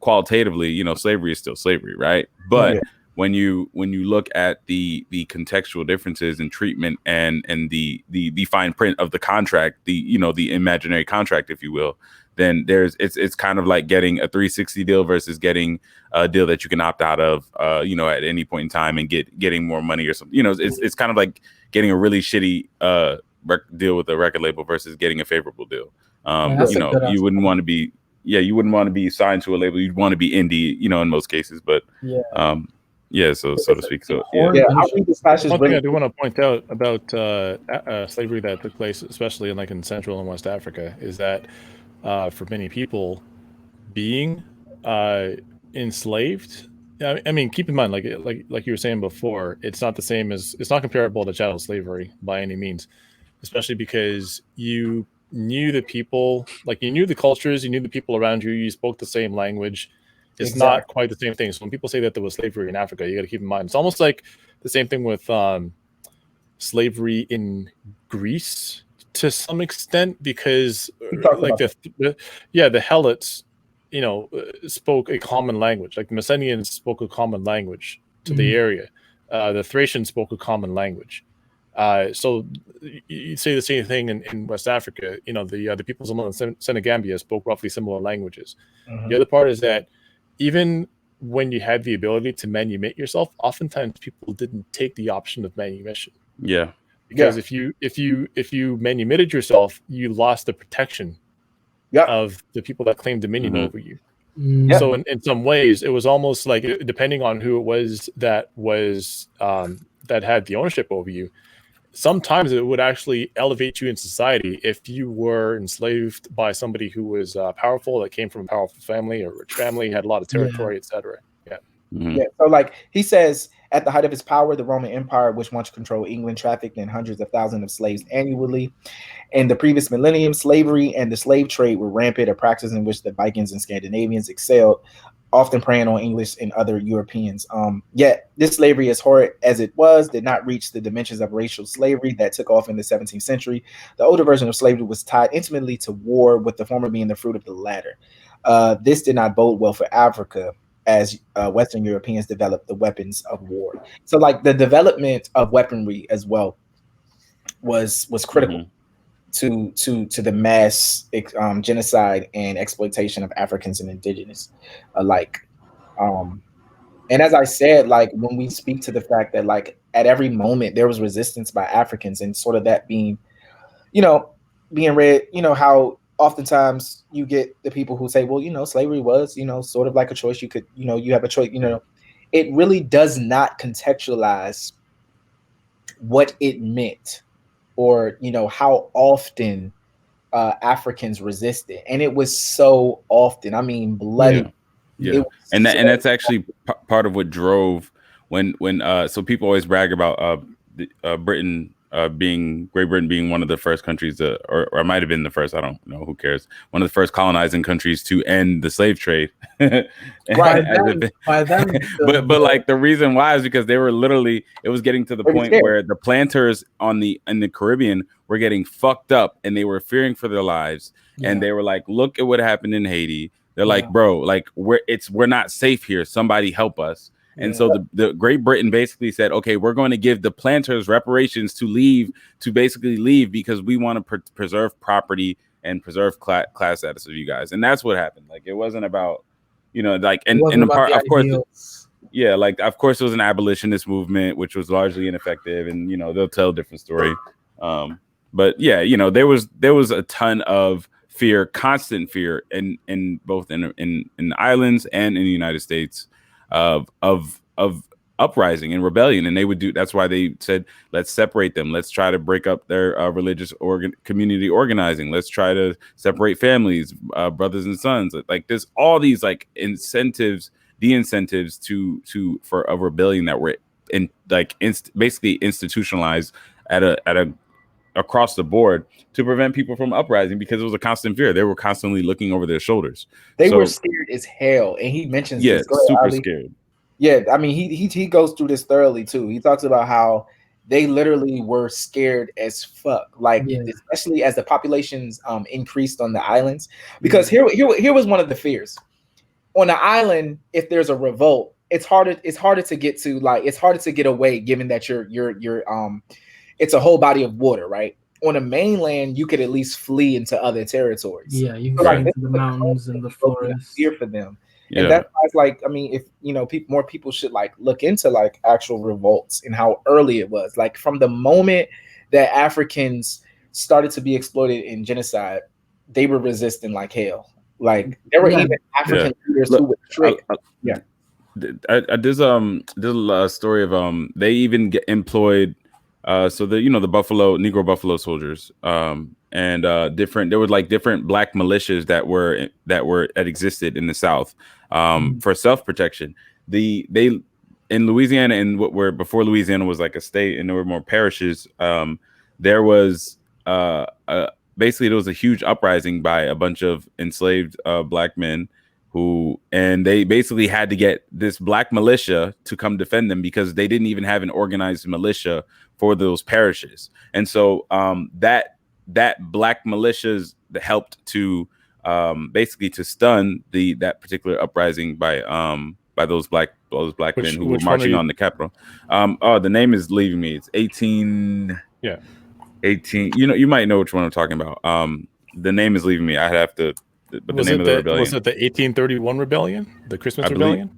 qualitatively, slavery is still slavery, right? But when you look at the contextual differences in treatment and the fine print of the contract, the imaginary contract, if you will, then it's kind of like getting a 360 deal versus getting a deal that you can opt out of, at any point in time and getting more money or something. It's kind of like getting a really shitty deal with a record label versus getting a favorable deal. You wouldn't want to be, signed to a label. You'd want to be indie, in most cases, but so to speak. So I'll read this passage. One thing I do want to point out about slavery that took place, especially in Central and West Africa, is that for many people, being enslaved. I mean, keep in mind, like you were saying before, it's not comparable to chattel slavery by any means, especially because you knew the people, like you knew the cultures, you knew the people around you, you spoke the same language. It's not quite the same thing. So when people say that there was slavery in Africa, you got to keep in mind, it's almost like the same thing with slavery in Greece to some extent, because like the Helots, spoke a common language. Like the Messenians spoke a common language to the area. The Thracians spoke a common language. So you say the same thing in West Africa. The peoples of Senegambia spoke roughly similar languages. The other part is that even when you had the ability to manumit yourself, oftentimes people didn't take the option of manumission. Because if you manumitted yourself, you lost the protection of the people that claimed dominion over you. So in some ways, it was almost like, depending on who it was that had the ownership over you, sometimes it would actually elevate you in society if you were enslaved by somebody who was powerful, that came from a powerful family or rich family, had a lot of territory, etc. So like he says, at the height of its power, the Roman Empire, which once controlled England, trafficked in hundreds of thousands of slaves annually. In the previous millennium, slavery and the slave trade were rampant, a practice in which the Vikings and Scandinavians excelled, often preying on English and other Europeans. Yet this slavery, as horrid as it was, did not reach the dimensions of racial slavery that took off in the 17th century. The older version of slavery was tied intimately to war, with the former being the fruit of the latter. This did not bode well for Africa, as Western Europeans developed the weapons of war. So like the development of weaponry as well was critical to the mass genocide and exploitation of Africans and indigenous alike. And as I said, like when we speak to the fact that like at every moment there was resistance by Africans, and sort of that being, you know, being read, you know, how oftentimes you get the people who say, well, you know, slavery was, you know, sort of like a choice. You could, you know, you have a choice, you know, it really does not contextualize what it meant, or, you know, how often Africans resisted. And it was so often, I mean, bloody. Yeah. And that's actually part of what drove when so people always brag about Britain Great Britain being one of the first countries or it might have been the first, I don't know, who cares, one of the first colonizing countries to end the slave trade. But like the reason why is because they were literally, it was getting to the point where the planters in the Caribbean were getting fucked up and they were fearing for their lives. And they were like, look at what happened in Haiti. They're like, bro, like we're not safe here. Somebody help us. And so the Great Britain basically said, okay, we're going to give the planters reparations to basically leave because we want to preserve property and preserve class status of you guys. And that's what happened. Like, it wasn't about, you know, like, and the part, of course, like, of course, it was an abolitionist movement, which was largely ineffective. And, you know, they'll tell a different story. But yeah, you know, there was a ton of fear, constant fear in both in the islands and in the United States of uprising and rebellion. And they would that's why they said, let's separate them. Let's try to break up their religious community organizing. Let's try to separate families, brothers and sons. Like, there's all these like incentives, de-incentives for a rebellion that were basically institutionalized at a across the board to prevent people from uprising, because it was a constant fear. They were constantly looking over their shoulders. They were scared as hell. And he mentions this. Super scared. Yeah, I mean, he goes through this thoroughly too. He talks about how they literally were scared as fuck, like especially as the populations increased on the islands. Because here was one of the fears. On the island, if there's a revolt, it's harder to get to, like, it's harder to get away, given that you're it's a whole body of water, right? On the mainland, you could at least flee into other territories. Yeah, you can go into the mountains and the forests. Fear for them. And that's why it's like, I mean, if, you know, more people should like look into like actual revolts and how early it was. Like, from the moment that Africans started to be exploited in genocide, they were resisting like hell. Like, there were even African leaders who would trick. There's a story of they even employed so the, you know, the Negro Buffalo soldiers, and there were like different black militias that existed in the South for self-protection. They in Louisiana, and before Louisiana was like a state and there were more parishes, there was basically there was a huge uprising by a bunch of enslaved black men and they basically had to get this black militia to come defend them, because they didn't even have an organized militia for those parishes. And so that black militias that helped to basically to stun that particular uprising by those black men who were marching on the Capitol. The name is leaving me. It's 18. You know, you might know which one I'm talking about. The name is leaving me. I'd have to. But the name of the rebellion, was it the 1831 rebellion, the Christmas rebellion?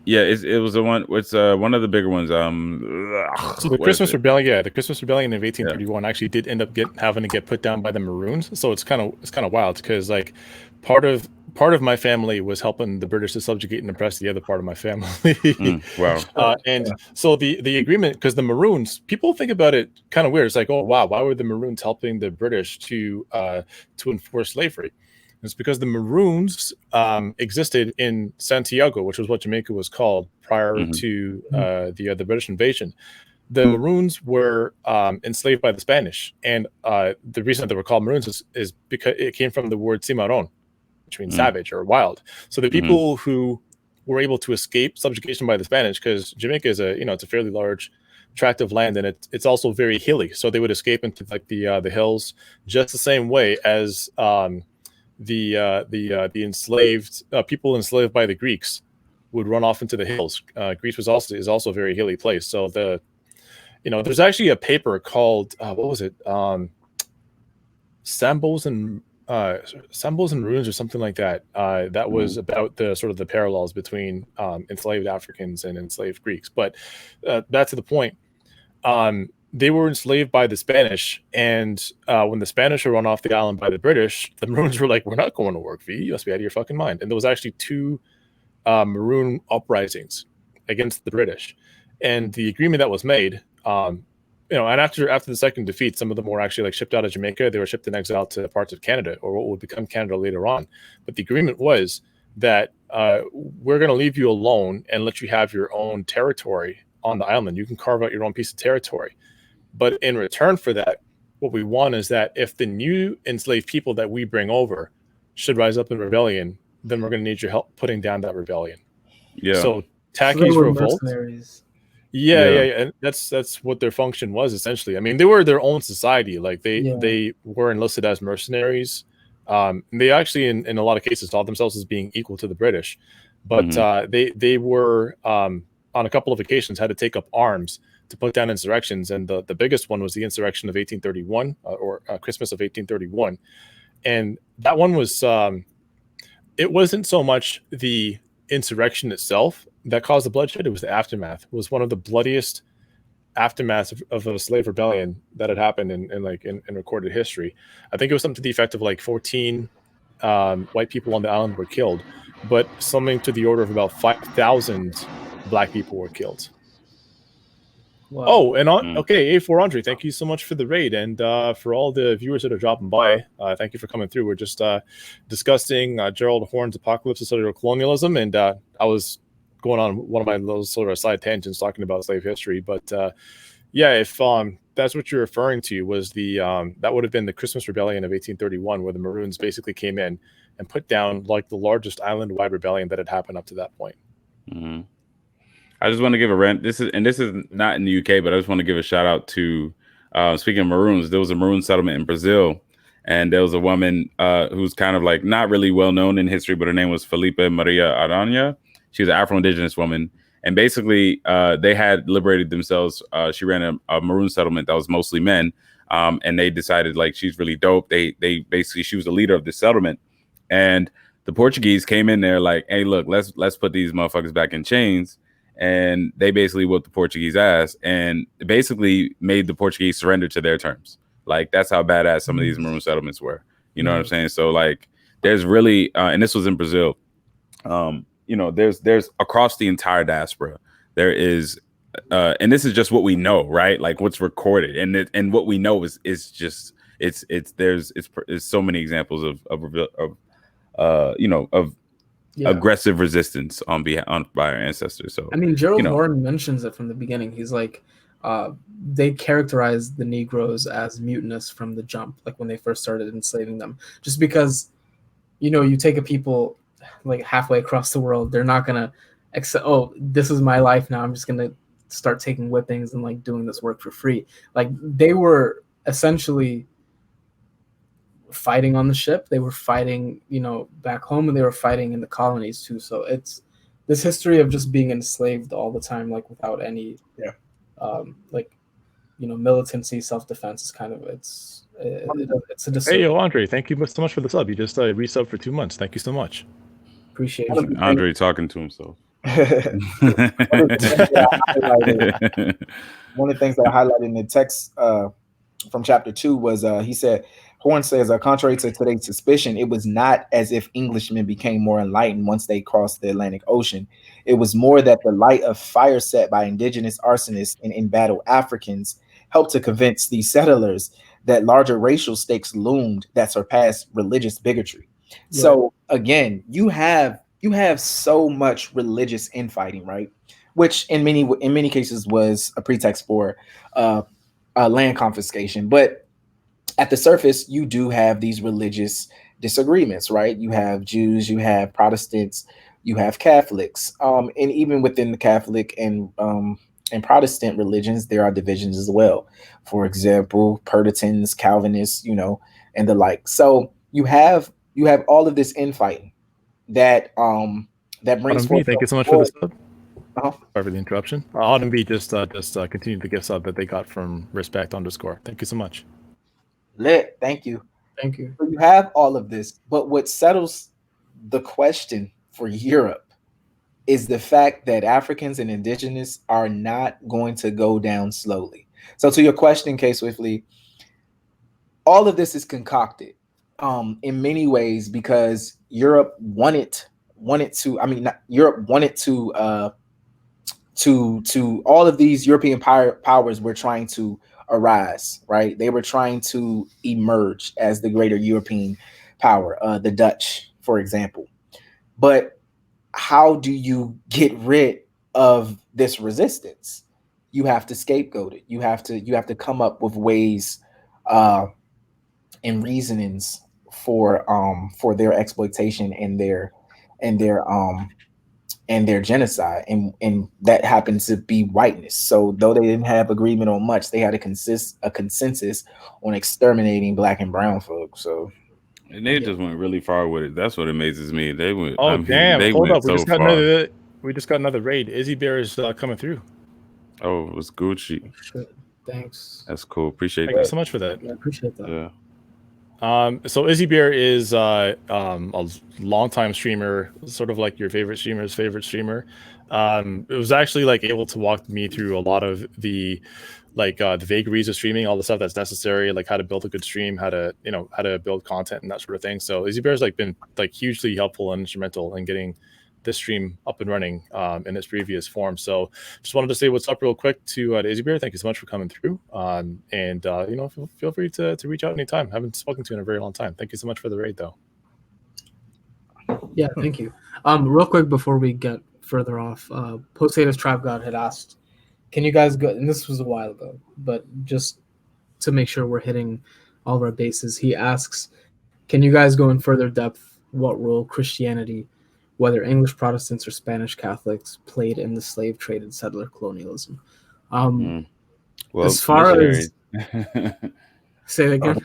Yeah, it was the one. It's one of the bigger ones. So the Christmas rebellion, the Christmas rebellion of 1831 actually did end up having to get put down by the Maroons. So it's kind of wild, because like part of my family was helping the British to subjugate and oppress the other part of my family. Wow. So the agreement, because the Maroons, people think about it kind of weird. It's like, oh wow, why were the Maroons helping the British to enforce slavery? It's because the Maroons existed in Santiago, which was what Jamaica was called prior to the British invasion. The Maroons were enslaved by the Spanish, and the reason that they were called Maroons is because it came from the word cimarron, which means savage or wild. So the people who were able to escape subjugation by the Spanish, because Jamaica is it's a fairly large tract of land, and it's also very hilly, so they would escape into like the hills, just the same way as the enslaved people enslaved by the Greeks would run off into the hills. Greece is also a very hilly place. So there's actually a paper called what was it? Sambos and Ruins or something like that. That was about the sort of the parallels between enslaved Africans and enslaved Greeks. But back to the point. they were enslaved by the Spanish, and when the Spanish were run off the island by the British, the Maroons were like, "We're not going to work for you. You must be out of your fucking mind." And there was actually 2 Maroon uprisings against the British, and the agreement that was made, and after the second defeat, some of them were actually like shipped out of Jamaica. They were shipped in exile to parts of Canada, or what would become Canada later on. But the agreement was that we're going to leave you alone and let you have your own territory on the island. You can carve out your own piece of territory. But in return for that, what we want is that if the new enslaved people that we bring over should rise up in rebellion, then we're going to need your help putting down that rebellion. Yeah. So Tacky's revolt. Mercenaries. Yeah, and that's what their function was essentially. I mean, they were their own society. Like they were enlisted as mercenaries. They actually, in a lot of cases, saw themselves as being equal to the British, but they were on a couple of occasions had to take up arms to put down insurrections, and the biggest one was the insurrection of 1831 or Christmas of 1831, and that one was it wasn't so much the insurrection itself that caused the bloodshed. It was the aftermath. It was one of the bloodiest aftermaths of a slave rebellion that had happened in recorded history. I think it was something to the effect of like 14 white people on the island were killed, but something to the order of about 5,000 black people were killed. Wow. Oh, and okay, A4 Andre, thank you so much for the raid, and for all the viewers that are dropping by, thank you for coming through. We're just discussing Gerald Horne's Apocalypse of Cellular Colonialism, and I was going on one of my little sort of side tangents talking about slave history, but if that's what you're referring to, was the that would have been the Christmas Rebellion of 1831, where the Maroons basically came in and put down like the largest island-wide rebellion that had happened up to that point. Mm-hmm. I just want to give a rant. This is not in the UK, but I just want to give a shout out to speaking of Maroons. There was a Maroon settlement in Brazil, and there was a woman who's kind of like not really well known in history, but her name was Felipe Maria Aranha. She was an Afro-Indigenous woman, and basically they had liberated themselves. She ran a Maroon settlement that was mostly men, and they decided like she's really dope. They basically, she was the leader of this settlement, and the Portuguese came in there like, hey, look, let's put these motherfuckers back in chains. And they basically whooped the Portuguese ass and basically made the Portuguese surrender to their terms. Like, that's how badass some of these Maroon settlements were. You know what I'm saying? So like, there's really, and this was in Brazil, there's across the entire diaspora, there is, and this is just what we know, right? Like what's recorded, and what we know is just, there's so many examples of aggressive resistance by our ancestors. So I mean, Gerald Horne mentions it from the beginning. He's like, they characterized the Negroes as mutinous from the jump, like when they first started enslaving them. Just because, you take a people like halfway across the world, they're not gonna accept, oh, this is my life now, I'm just gonna start taking whippings and like doing this work for free. Like they were essentially fighting on the ship, they were fighting back home, and they were fighting in the colonies too. So it's this history of just being enslaved all the time, like without any militancy, self-defense is kind of it's a disservice. Hey yo, Andre, thank you so much for the sub. You just resub for 2 months. Thank you so much. Appreciate it. Andre talking to himself. One of the things that I highlighted in the text from chapter 2 was he said, Horne says, contrary to today's suspicion, it was not as if Englishmen became more enlightened once they crossed the Atlantic Ocean. It was more that the light of fire set by indigenous arsonists and embattled Africans helped to convince these settlers that larger racial stakes loomed that surpassed religious bigotry. Yeah. So again, you have so much religious infighting, right? Which in many cases was a pretext for land confiscation, but at the surface, you do have these religious disagreements, right? You have Jews, you have Protestants, you have Catholics, and even within the Catholic and Protestant religions, there are divisions as well. For example, Puritans, Calvinists, and the like. So you have all of this infighting that brings forth. Thank you so much for the sub. Sorry for the interruption. Autumn B just continued the gift sub that they got from Respect _. Thank you so much. Lit. Thank you. Thank you. So you have all of this, but what settles the question for Europe is the fact that Africans and indigenous are not going to go down slowly. So to your question, K Swiftly, all of this is concocted in many ways because Europe wanted to. I mean, Europe wanted to all of these European powers were trying to arise, right? They were trying to emerge as the greater European power, the Dutch, for example. But how do you get rid of this resistance? You have to scapegoat it. You have to come up with ways and reasonings for their exploitation and their genocide, and that happens to be whiteness. So though they didn't have agreement on much, they had a consensus on exterminating black and brown folks. So and they just went really far with it. That's what amazes me. They went. Oh, I mean, damn! they Hold went up, so far. we just got another raid. Izzy Bear is coming through. Oh, it was Gucci. Shit. Thanks. That's cool. Appreciate Thank you that. so much for that. Yeah, I appreciate that. Yeah. So Izzy Bear is a longtime streamer, sort of like your favorite streamer's favorite streamer. It was actually like able to walk me through a lot of the the vagaries of streaming, all the stuff that's necessary, like how to build a good stream, how to build content and that sort of thing. So Izzy Bear's been hugely helpful and instrumental in getting this stream up and running in its previous form. So just wanted to say what's up real quick to Izzy Bear. Thank you so much for coming through. And feel free to reach out anytime. Haven't spoken to you in a very long time. Thank you so much for the raid though. Yeah, thank you. Real quick before we get further off, Poseidon's Tribe God had asked, can you guys go, and this was a while ago, but just to make sure we're hitting all of our bases, he asks, can you guys go in further depth what role Christianity, whether English Protestants or Spanish Catholics, played in the slave trade and settler colonialism? Well, as far as say it again.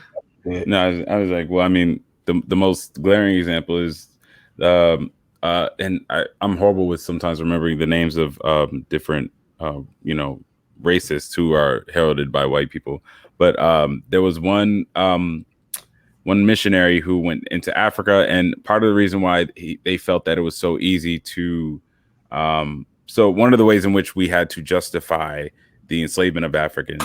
No, I was like, well, I mean, the most glaring example is, and I'm horrible with sometimes remembering the names of different racists who are heralded by white people, but there was one missionary who went into Africa, and part of the reason why they felt that it was so easy to so one of the ways in which we had to justify the enslavement of Africans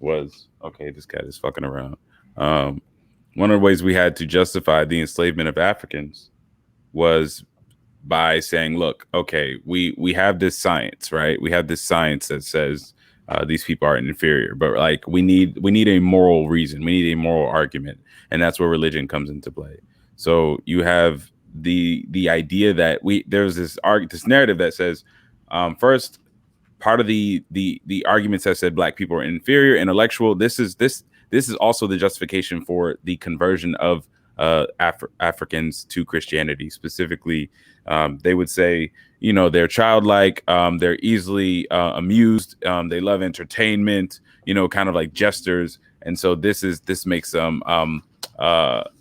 was, okay, this cat is fucking around. One of the ways we had to justify the enslavement of Africans was by saying, look, okay, we have this science, right? We have this science that says these people are inferior, but we need a moral reason. We need a moral argument, and that's where religion comes into play. So you have the idea that there's this narrative that says, first, part of the arguments that said black people are inferior, intellectual. This is also the justification for the conversion of Africans to Christianity. Specifically, they would say, they're childlike, they're easily amused, they love entertainment, kind of like jesters, and so this makes them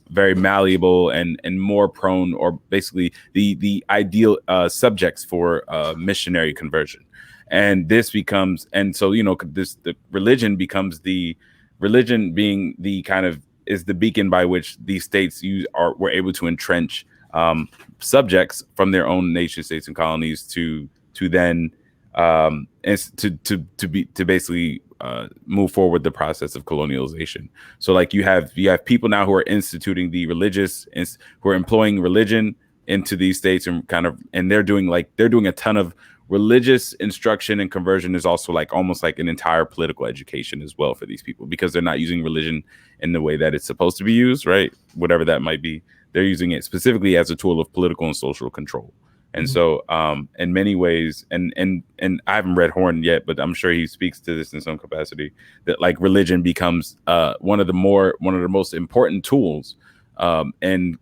very malleable and more prone, or basically the ideal subjects for missionary conversion. And this becomes, and so the religion becomes religion being the kind of is the beacon by which these states were able to entrench subjects from their own nation states and colonies to then to basically move forward the process of colonialization. So you have people now who are instituting who are employing religion into these states, and they're doing a ton of religious instruction, and conversion is also almost like an entire political education as well for these people, because they're not using religion in the way that it's supposed to be used, right? Whatever that might be, they're using it specifically as a tool of political and social control. And so in many ways, and I haven't read Horne yet, but I'm sure he speaks to this in some capacity, that religion becomes one of the most important tools in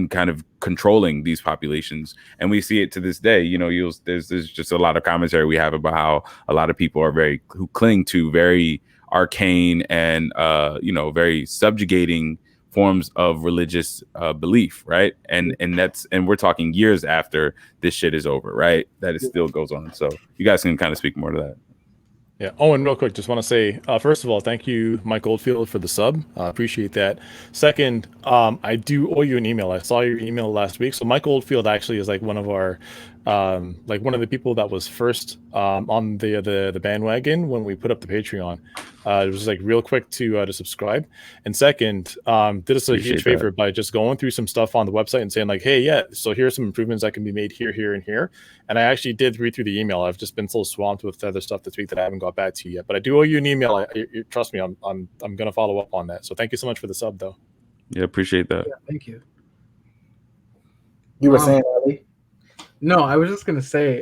kind of controlling these populations. And we see it to this day. There's just a lot of commentary we have about how a lot of people who cling to very arcane and very subjugating forms of religious belief, right? And we're talking years after this shit is over, right? That it still goes on. So you guys can kind of speak more to that. Yeah. Oh, and real quick, just want to say, first of all, thank you, Mike Oldfield, for the sub. Appreciate that. Second, I do owe you an email. I saw your email last week. So Mike Oldfield actually is one of our like one of the people that was first on the bandwagon when we put up the Patreon. It was like real quick to subscribe, and second, did us a Appreciate huge favor by just going through some stuff on the website and saying like, hey, yeah, so here's some improvements that can be made here, here, and here. And I actually did read through the email. I've just been so swamped with other stuff this week that I haven't got back to you yet. But I do owe you an email. Trust me, I'm gonna follow up on that. So thank you so much for the sub, though. Yeah, appreciate that. Yeah, thank you. You were saying, Ali? No, I was just gonna say,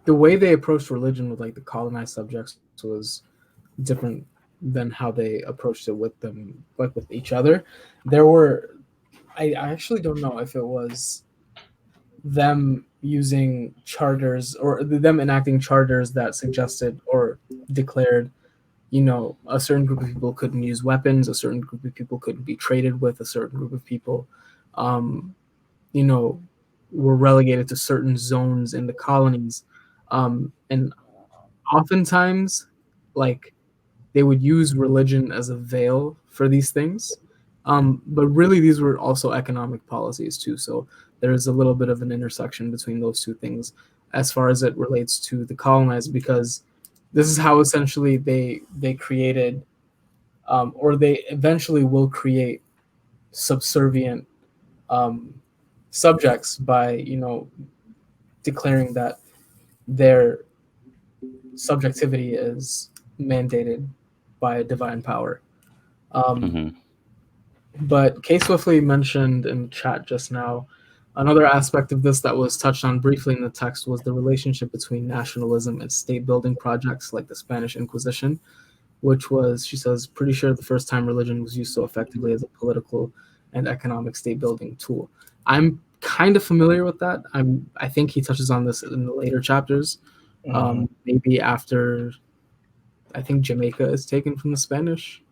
the way they approached religion with like the colonized subjects was different than how they approached it with them, like with each other. There were, I actually don't know if it was them using charters or them enacting charters that suggested or declared, you know, a certain group of people couldn't use weapons, a certain group of people couldn't be traded with, a certain group of people, you know, were relegated to certain zones in the colonies. And oftentimes, like, they would use religion as a veil for these things. But really, these were also economic policies too. So there's a little bit of an intersection between those two things as far as it relates to the colonized, because this is how essentially they created, or they eventually will create subservient subjects by, you know, declaring that their subjectivity is mandated by a divine power. But Kay Swiftly mentioned in chat just now, another aspect of this that was touched on briefly in the text was the relationship between nationalism and state building projects like the Spanish Inquisition, which was, she says, pretty sure the first time religion was used so effectively as a political and economic state building tool. I'm kind of familiar with that. I think he touches on this in the later chapters. Maybe after, I think Jamaica is taken from the Spanish.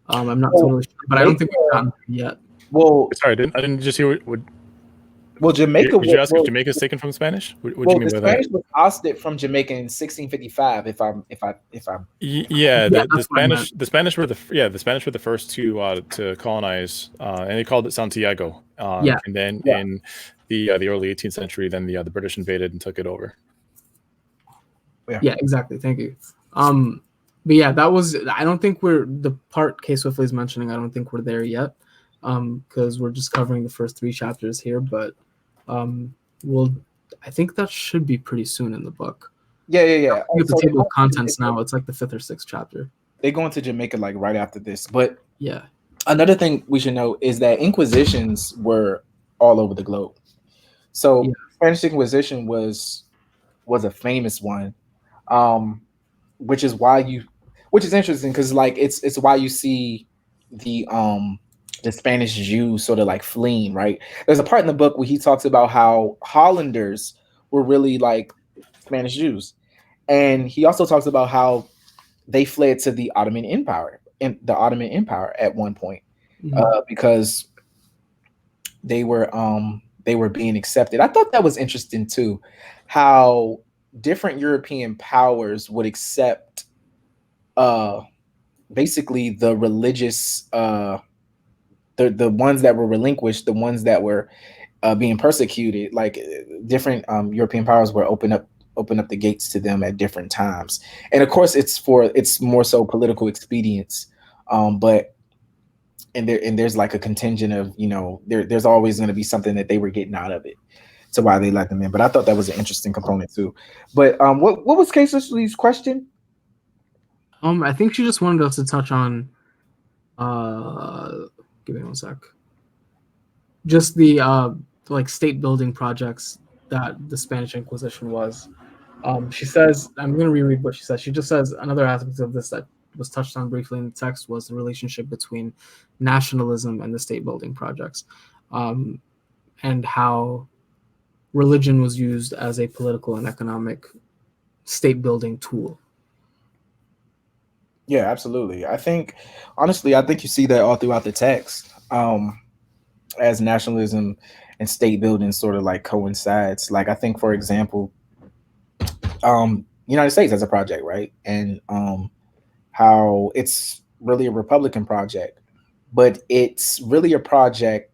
I'm not totally sure, but I don't think we've gotten there yet. Well, sorry, I didn't just hear what. Well, Jamaica. Did you ask if Jamaica is taken from Spanish? What do you mean by that? Spanish was ousted from Jamaica in 1655. If I'm. Yeah, the Spanish were the first to colonize, and they called it Santiago. And then in the early 18th century, then the British invaded and took it over. Yeah, exactly. Thank you. But yeah, that was. I don't think we're the part Kay Swiftly is mentioning. I don't think we're there yet, because we're just covering the first 3 chapters here. But I think that should be pretty soon in the book. Yeah. It's the table of contents now. It's like the 5th or 6th chapter. They go into Jamaica like right after this. But yeah, another thing we should know is that Inquisitions were all over the globe. So Spanish Inquisition was a famous one, which is interesting because like it's why you see the Spanish Jews sort of like fleeing, right? There's a part in the book where he talks about how Hollanders were really like Spanish Jews, and he also talks about how they fled to the Ottoman Empire at one point, because they were being accepted. I thought that was interesting too, how different European powers would accept basically the religious the ones that were relinquished, the ones that were being persecuted. Like different European powers were open up the gates to them at different times. And of course it's more so political expedience, but there's like a contingent of, you know, there's always going to be something that they were getting out of it to why they let them in. But I thought that was an interesting component too. But what was Kay Swiftly's question? I think she just wanted us to touch on give me one sec. Just the like state building projects that the Spanish Inquisition was. She says, I'm going to reread what she says. She just says another aspect of this that was touched on briefly in the text was the relationship between nationalism and the state building projects, and how religion was used as a political and economic state building tool. Yeah, absolutely. Honestly, I think you see that all throughout the text, as nationalism and state building sort of like coincides. Like I think, for example, United States as a project, right? And how it's really a Republican project, but it's really a project,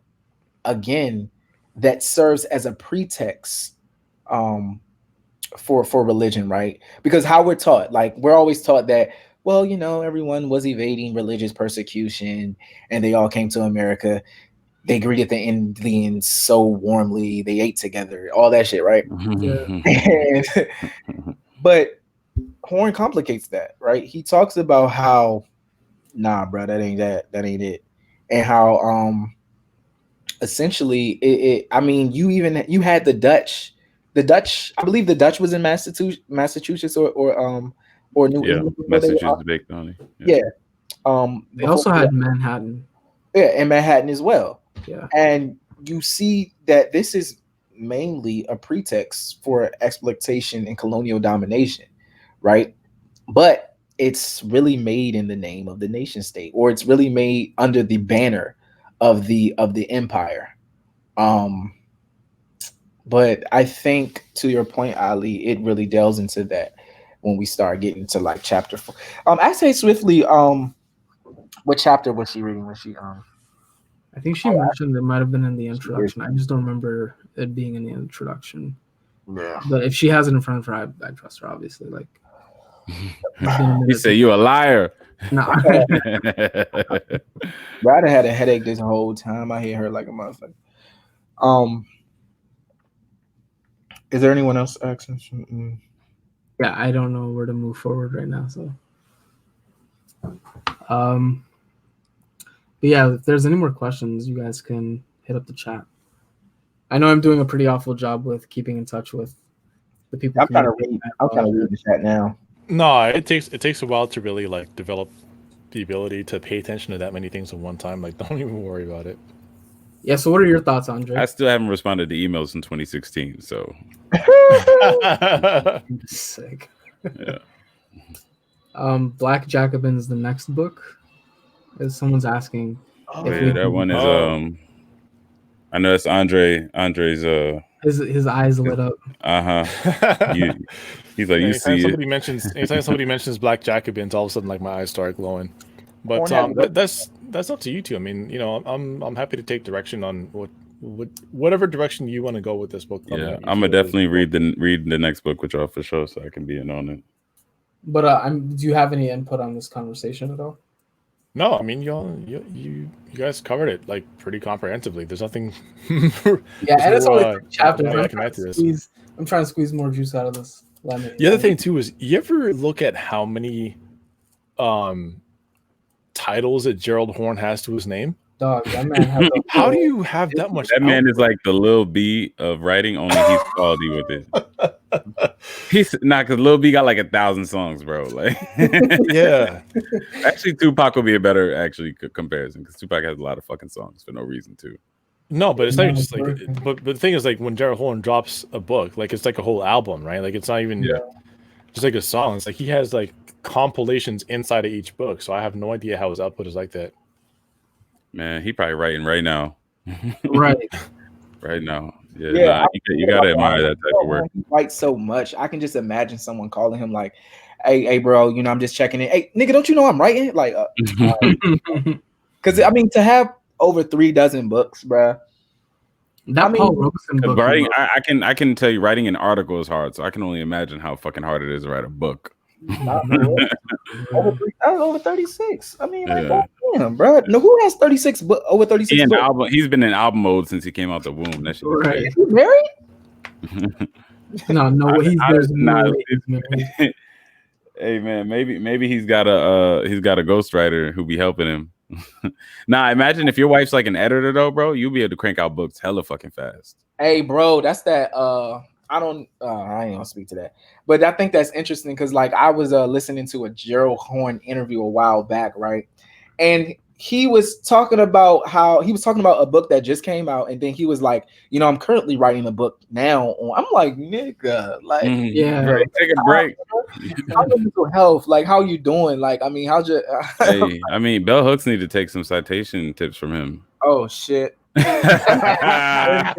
again, that serves as a pretext for religion, right? Because how we're taught, like we're always taught that, well, everyone was evading religious persecution and they all came to America. They greeted the Indians so warmly. They ate together, all that shit, right? And, but Horne complicates that, right? He talks about how, nah, bro, that ain't it, and how essentially I mean, you had the Dutch. I believe the Dutch was in Massachusetts or New England. Massachusetts Bay County. Yeah. They also had Manhattan. Yeah, and Manhattan as well. Yeah. And you see that this is mainly a pretext for exploitation and colonial domination, right? But it's really made in the name of the nation state, or it's really made under the banner of the empire. But I think, to your point, Ali, it really delves into that when we start getting to like chapter 4. I say swiftly, what chapter was she reading when she I think she mentioned it might have been in the introduction. I just don't remember it being in the introduction. Yeah. But if she has it in front of her, I trust her, obviously. Like, you say you a liar. No. Ryder had a headache this whole time. I hear her like a motherfucker. Is there anyone else asking? Yeah, I don't know where to move forward right now. So, but yeah, if there's any more questions, you guys can hit up the chat. I know I'm doing a pretty awful job with keeping in touch with the people. I'm trying to read the chat now. No, it takes a while to really like develop the ability to pay attention to that many things at one time. Like, don't even worry about it. Yeah. So, what are your thoughts, Andre? I still haven't responded to emails in 2016. So, sick. Yeah. Black Jacobin's the next book. As someone's asking. That one is I know it's Andre's his eyes lit up. He's like, anytime somebody mentions Black Jacobins, all of a sudden like my eyes start glowing. But that's up to you two. I mean, I'm happy to take direction on whatever direction you want to go with this book. Yeah, I'm gonna definitely read the next book with y'all for sure, so I can be in on it. But do you have any input on this conversation at all? No, I mean you guys covered it like pretty comprehensively. There's nothing. Yeah, and it's only 3 chapters. I'm trying to squeeze more juice out of this lemon. The other thing too is, you ever look at how many titles that Gerald Horne has to his name? Dog, that man has how do you have that much? That man is like the Lil B of writing. Only he's quality with it. He's not, because Lil B got like 1,000 songs, bro. Like, yeah. Actually, Tupac will be a better comparison, because Tupac has a lot of fucking songs for no reason too. No, but it's not even just like. But the thing is, like, when Gerald Horne drops a book, like, it's like a whole album, right? Like, it's not even just like a song. It's like he has like compilations inside of each book. So I have no idea how his output is like that. Man, he probably writing right now. Right. Right now. Yeah, you gotta admire that type of work. He writes so much. I can just imagine someone calling him like, hey, bro, I'm just checking in. Hey, nigga, don't you know I'm writing? Like, because I mean, to have over 3 dozen books, bro. Paul Robeson book. Writing, I can tell you, writing an article is hard. So I can only imagine how fucking hard it is to write a book. Over 36. I mean, like, damn, bro. No, who has 36? Over 36. He's been in album mode since he came out the womb. That shit. Right. Is he married? No, he's married. Hey man, maybe he's got a ghostwriter who be helping him. Nah, imagine if your wife's like an editor though, bro. You'll be able to crank out books hella fucking fast. Hey, bro, that's that. I ain't gonna speak to that, but I think that's interesting because, like, I was listening to a Gerald Horne interview a while back, right? And he was talking about a book that just came out, and then he was like, I'm currently writing a book now. I'm like, nigga, like, right, take a break. How's your mental health? Like, how you doing? Like, I mean, how's your? Hey, I mean, Bell Hooks need to take some citation tips from him. Oh shit. I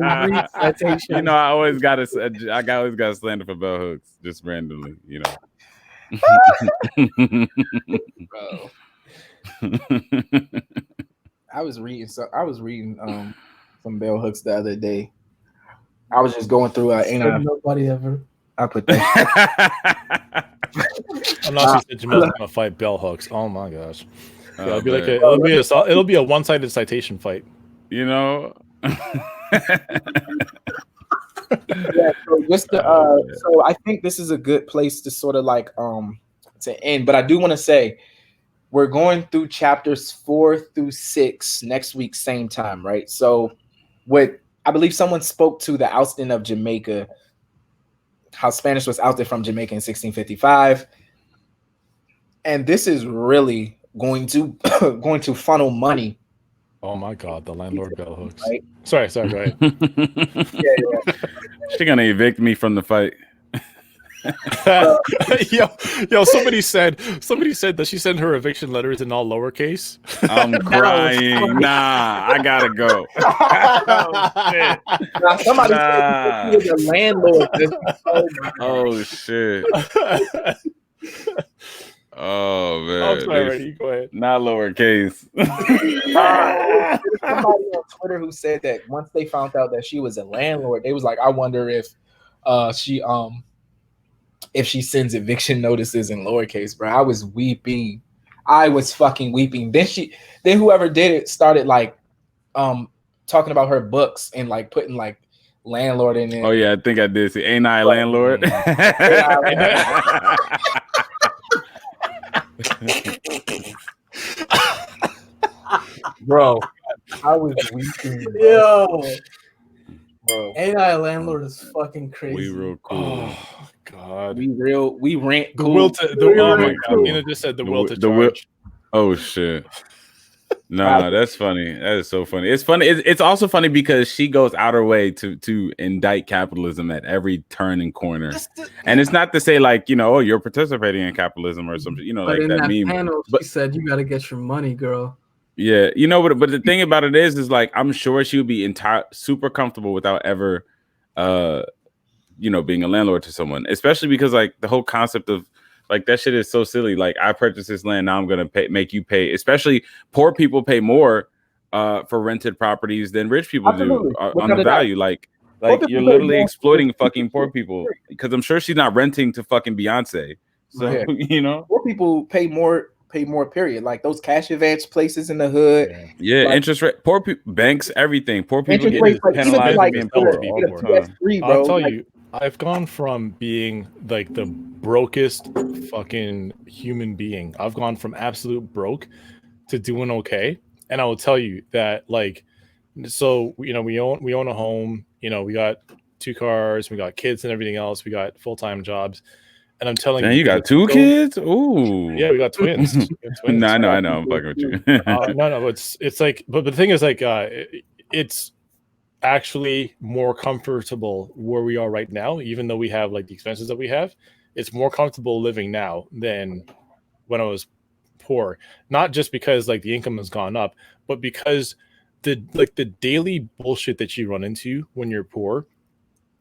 always gotta slander for Bell Hooks just randomly, Bro. I was reading some Bell Hooks the other day, I was just going through. Ain't I? Nobody ever. I put that. Unless you said Jamel's gonna fight bell hooks. Oh my gosh. Yeah, it'll be man. like it'll be a one-sided citation fight. You know. Yeah, so just to, so I think this is a good place to sort of like to end. But I do want to say we're going through chapters 4 through 6 next week, same time, right? So what I believe someone spoke to the ousting of Jamaica, how Spanish was ousted from Jamaica in 1655. And this is really going to funnel money. Oh my god, the landlord bell hooks. Right? Sorry, go ahead. Yeah. She's gonna evict me from the fight. yo, somebody said that she sent her eviction letters in all lowercase. I'm crying. Nah, I gotta go. Oh, shit. Now, somebody said he is a landlord. Oh shit. Oh man. I'm sorry, go ahead. Not lowercase. Somebody on Twitter who said that once they found out that she was a landlord, they was like, I wonder if she sends eviction notices in lowercase, bro. I was weeping. I was fucking weeping. Then whoever did it started like talking about her books and like putting like landlord in it. Oh yeah, I think I did see. Ain't I a landlord? Bro, I was weeping. Yo, bro. Ain't I a landlord is fucking crazy. We real cool. Oh god. We rant The cool. will to the oh my god. Cool. Nina just said the will to charge. Oh shit. Nah, that's funny. That is so funny. It's funny. It's also funny because she goes out her way to indict capitalism at every turn and corner. And it's not to say like, you know, oh, you're participating in capitalism or something, you know, but like in that meme. Panel, but she said you got to get your money, girl. Yeah, you know, but the thing about it is like I'm sure she would be super comfortable without ever, you know, being a landlord to someone, especially because like the whole concept of like that shit is so silly. Like I purchased this land, now I'm gonna make you pay. Especially poor people pay more for rented properties than rich people do on the value. Like you're literally exploiting fucking poor people because I'm sure she's not renting to fucking Beyonce. So you know, poor people pay more. Period. Like those cash advance places in the hood. Yeah, like, interest rate. Poor people, banks, everything. Poor people get penalized for being poor all the time. I'll tell you, I've gone from being like the brokest fucking human being. I've gone from absolute broke to doing okay. And I will tell you that, like, so you know, we own a home. You know, we got 2 cars, we got kids and everything else. We got full-time jobs. And I'm telling you got 2 kids? Ooh. Yeah, we got twins. No, I know. I'm fucking with you. No, it's like, but the thing is, like, it's actually more comfortable where we are right now, even though we have like the expenses that we have. It's more comfortable living now than when I was poor. Not just because like the income has gone up, but because the daily bullshit that you run into when you're poor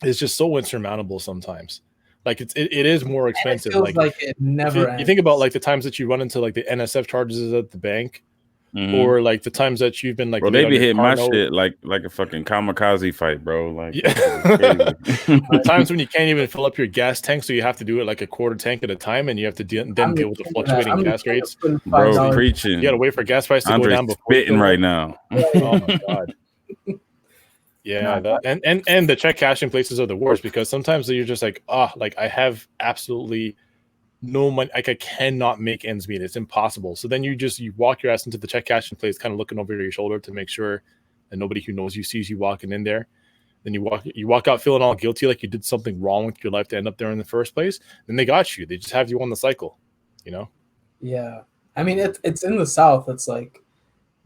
is just so insurmountable sometimes. Like it is more expensive. It feels like it never ends. You think about like the times that you run into like the NSF charges at the bank, or like the times that you've been like, bro, they be hitting my shit like a fucking kamikaze fight, bro. Like the times when you can't even fill up your gas tank, so you have to do it like a quarter tank at a time, and you have to then deal with the fluctuating gas rates. Bro, preaching. You gotta wait for gas prices to go down before spitting right now. Oh my god. Yeah, and the check cashing places are the worst because sometimes you're just like, like I have absolutely no money, like I cannot make ends meet. It's impossible. So then you walk your ass into the check cashing place, kind of looking over your shoulder to make sure that nobody who knows you sees you walking in there. Then you walk out feeling all guilty, like you did something wrong with your life to end up there in the first place. Then they got you. They just have you on the cycle, you know? Yeah, I mean it's in the South. It's like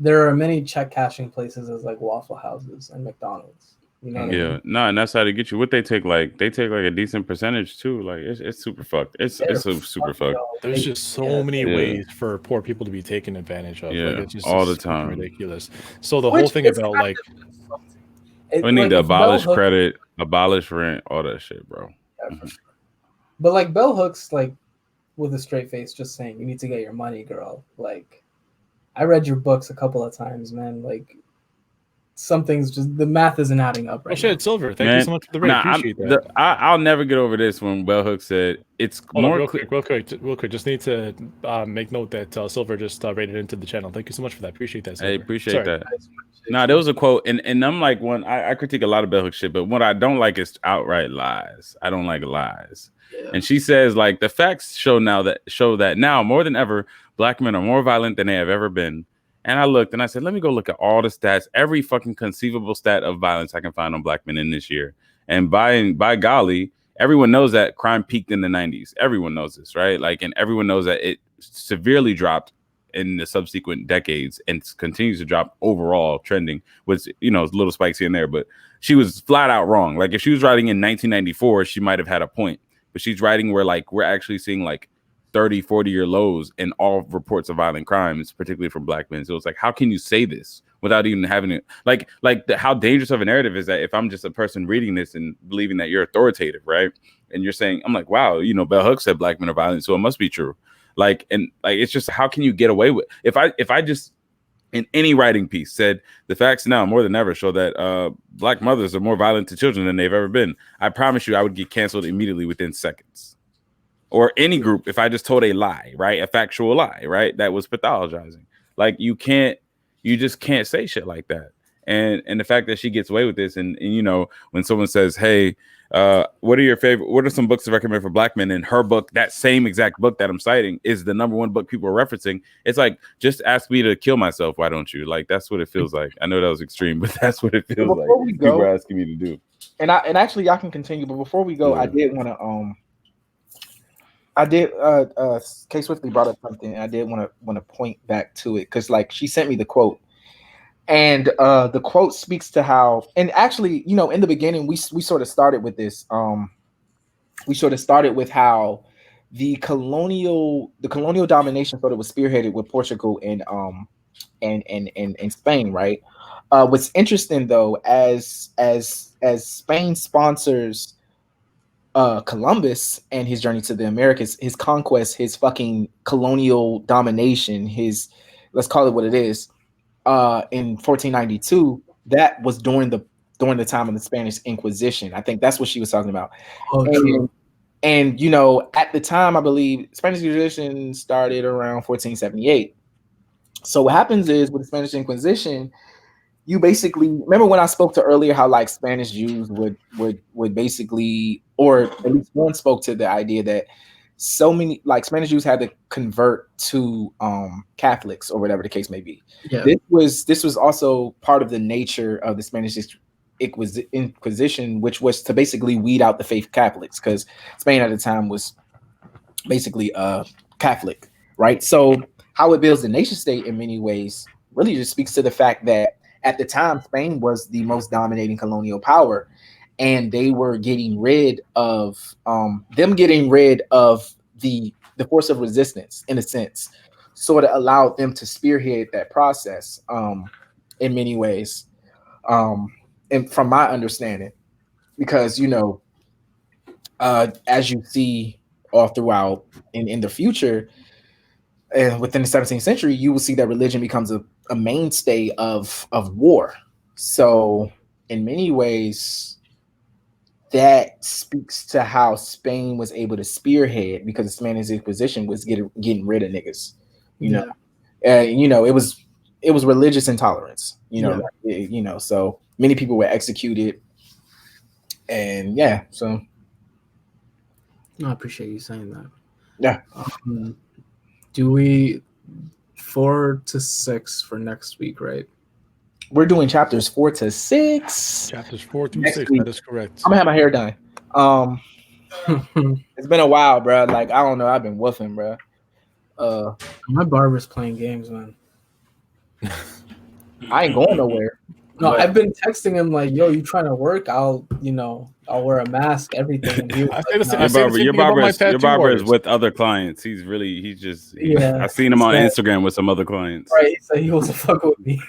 there are many check cashing places as like Waffle Houses and McDonald's. You know what I mean? No, and that's how they get you. What they take like a decent percentage too. Like it's super fucked. It's super fucked. There's just so many ways for poor people to be taken advantage of. Yeah, like, it's just all the time. Ridiculous. So the whole thing about like we need to abolish credit, abolish rent, all that shit, bro. Yeah, sure. But like bell hooks, like with a straight face, just saying you need to get your money, girl. Like I read your books a couple of times, man. Like some things just the math isn't adding up right Oh shit, now. Silver. Thank you so much for the rate. Appreciate that. I'll never get over this when Bell Hook said it's Hold on, more real quick. Just need to make note that Silver just rated into the channel. Thank you so much for that. Appreciate that, Silver. I appreciate that. Nah, there was a quote, and I'm like, when I critique a lot of Bell Hook shit, but what I don't like is outright lies. I don't like lies. Yeah. And she says, like, the facts show that now more than ever, black men are more violent than they have ever been. And I looked and I said, let me go look at all the stats, every fucking conceivable stat of violence I can find on black men in this year. And by golly, everyone knows that crime peaked in the 90s. Everyone knows this, right? Like, and everyone knows that it severely dropped in the subsequent decades and continues to drop overall, trending with, little spikes here and there. But she was flat out wrong. Like, if she was writing in 1994, she might have had a point. But she's writing where, like, we're actually seeing, like, 30, 40-year lows in all reports of violent crimes, particularly from black men. So it's like, how can you say this without even having it? How dangerous of a narrative is that if I'm just a person reading this and believing that you're authoritative, right? And you're saying, I'm like, wow, Bell Hooks said black men are violent, so it must be true. It's just, how can you get away with, if I just in any writing piece said the facts now more than ever show that black mothers are more violent to children than they've ever been, I promise you I would get canceled immediately within seconds. Or any group, if I just told a lie, right? A factual lie, right? That was pathologizing. Like, you just can't say shit like that. And the fact that she gets away with this, and when someone says, hey, what are some books to recommend for black men? And her book, that same exact book that I'm citing, is the #1 book people are referencing. It's like, just ask me to kill myself, why don't you? Like, that's what it feels like. I know that was extreme, but that's what it feels like. People are asking me to do. And actually y'all can continue, but before we go, yeah. Kay Swiftly brought up something, and I did want to point back to it, because, like, she sent me the quote, and the quote speaks to how, and actually, in the beginning, we sort of started with this. We sort of started with how the colonial domination sort of was spearheaded with Portugal and Spain, right? What's interesting though, as Spain sponsors Columbus and his journey to the Americas, his conquest, his fucking colonial domination, his, let's call it what it is, in 1492, that was during the time of the Spanish Inquisition. I think that's what she was talking about. Oh, true. And at the time, I believe Spanish Inquisition started around 1478. So what happens is, with the Spanish Inquisition, you basically, remember when I spoke to earlier how, like, Spanish Jews would basically, or at least one spoke to the idea that so many, like, Spanish Jews had to convert to Catholics, or whatever the case may be. Yeah. This was also part of the nature of the Spanish Inquisition, which was to basically weed out the faith Catholics, because Spain at the time was basically Catholic, right? So how it builds the nation state in many ways really just speaks to the fact that at the time, Spain was the most dominating colonial power, and they were getting rid of the force of resistance, in a sense, sort of allowed them to spearhead that process in many ways, and from my understanding, because as you see all throughout in the future, within the 17th century, you will see that religion becomes a mainstay of war. So in many ways, that speaks to how Spain was able to spearhead, because the Spanish Inquisition was getting rid of niggas. It was religious intolerance. So many people were executed, and so. I appreciate you saying that. Yeah. Do we 4 to 6 for next week, right? We're doing chapters 4 to 6. Chapters 4 through 6. That is correct. I'm gonna have my hair done. It's been a while, bro. Like, I don't know. I've been woofing, bro. My barber's playing games, man. I ain't going nowhere. No, I've been texting him like, "Yo, you trying to work? I'll wear a mask, everything." Your barber is with other clients. He's just. Yeah, I've seen him on Instagram with some other clients. Right, so he wasn't fucking with me.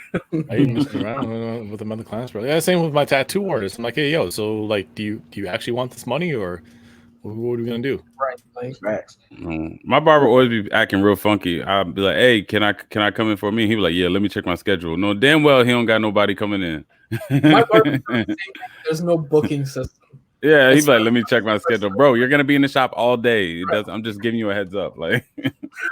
I even around with some other clients, bro. Yeah, same with my tattoo artist. I'm like, hey, yo, so, like, do you actually want this money, or what are we gonna do? Right. Like, Facts. My barber always be acting real funky. I'll be like, "Hey, can I come in for me?" He be like, "Yeah, let me check my schedule." No, damn well he don't got nobody coming in. my barber does the same thing. There's no booking system. Yeah, he's like, "Let me check my schedule, bro. You're gonna be in the shop all day. I'm just giving you a heads up." Like,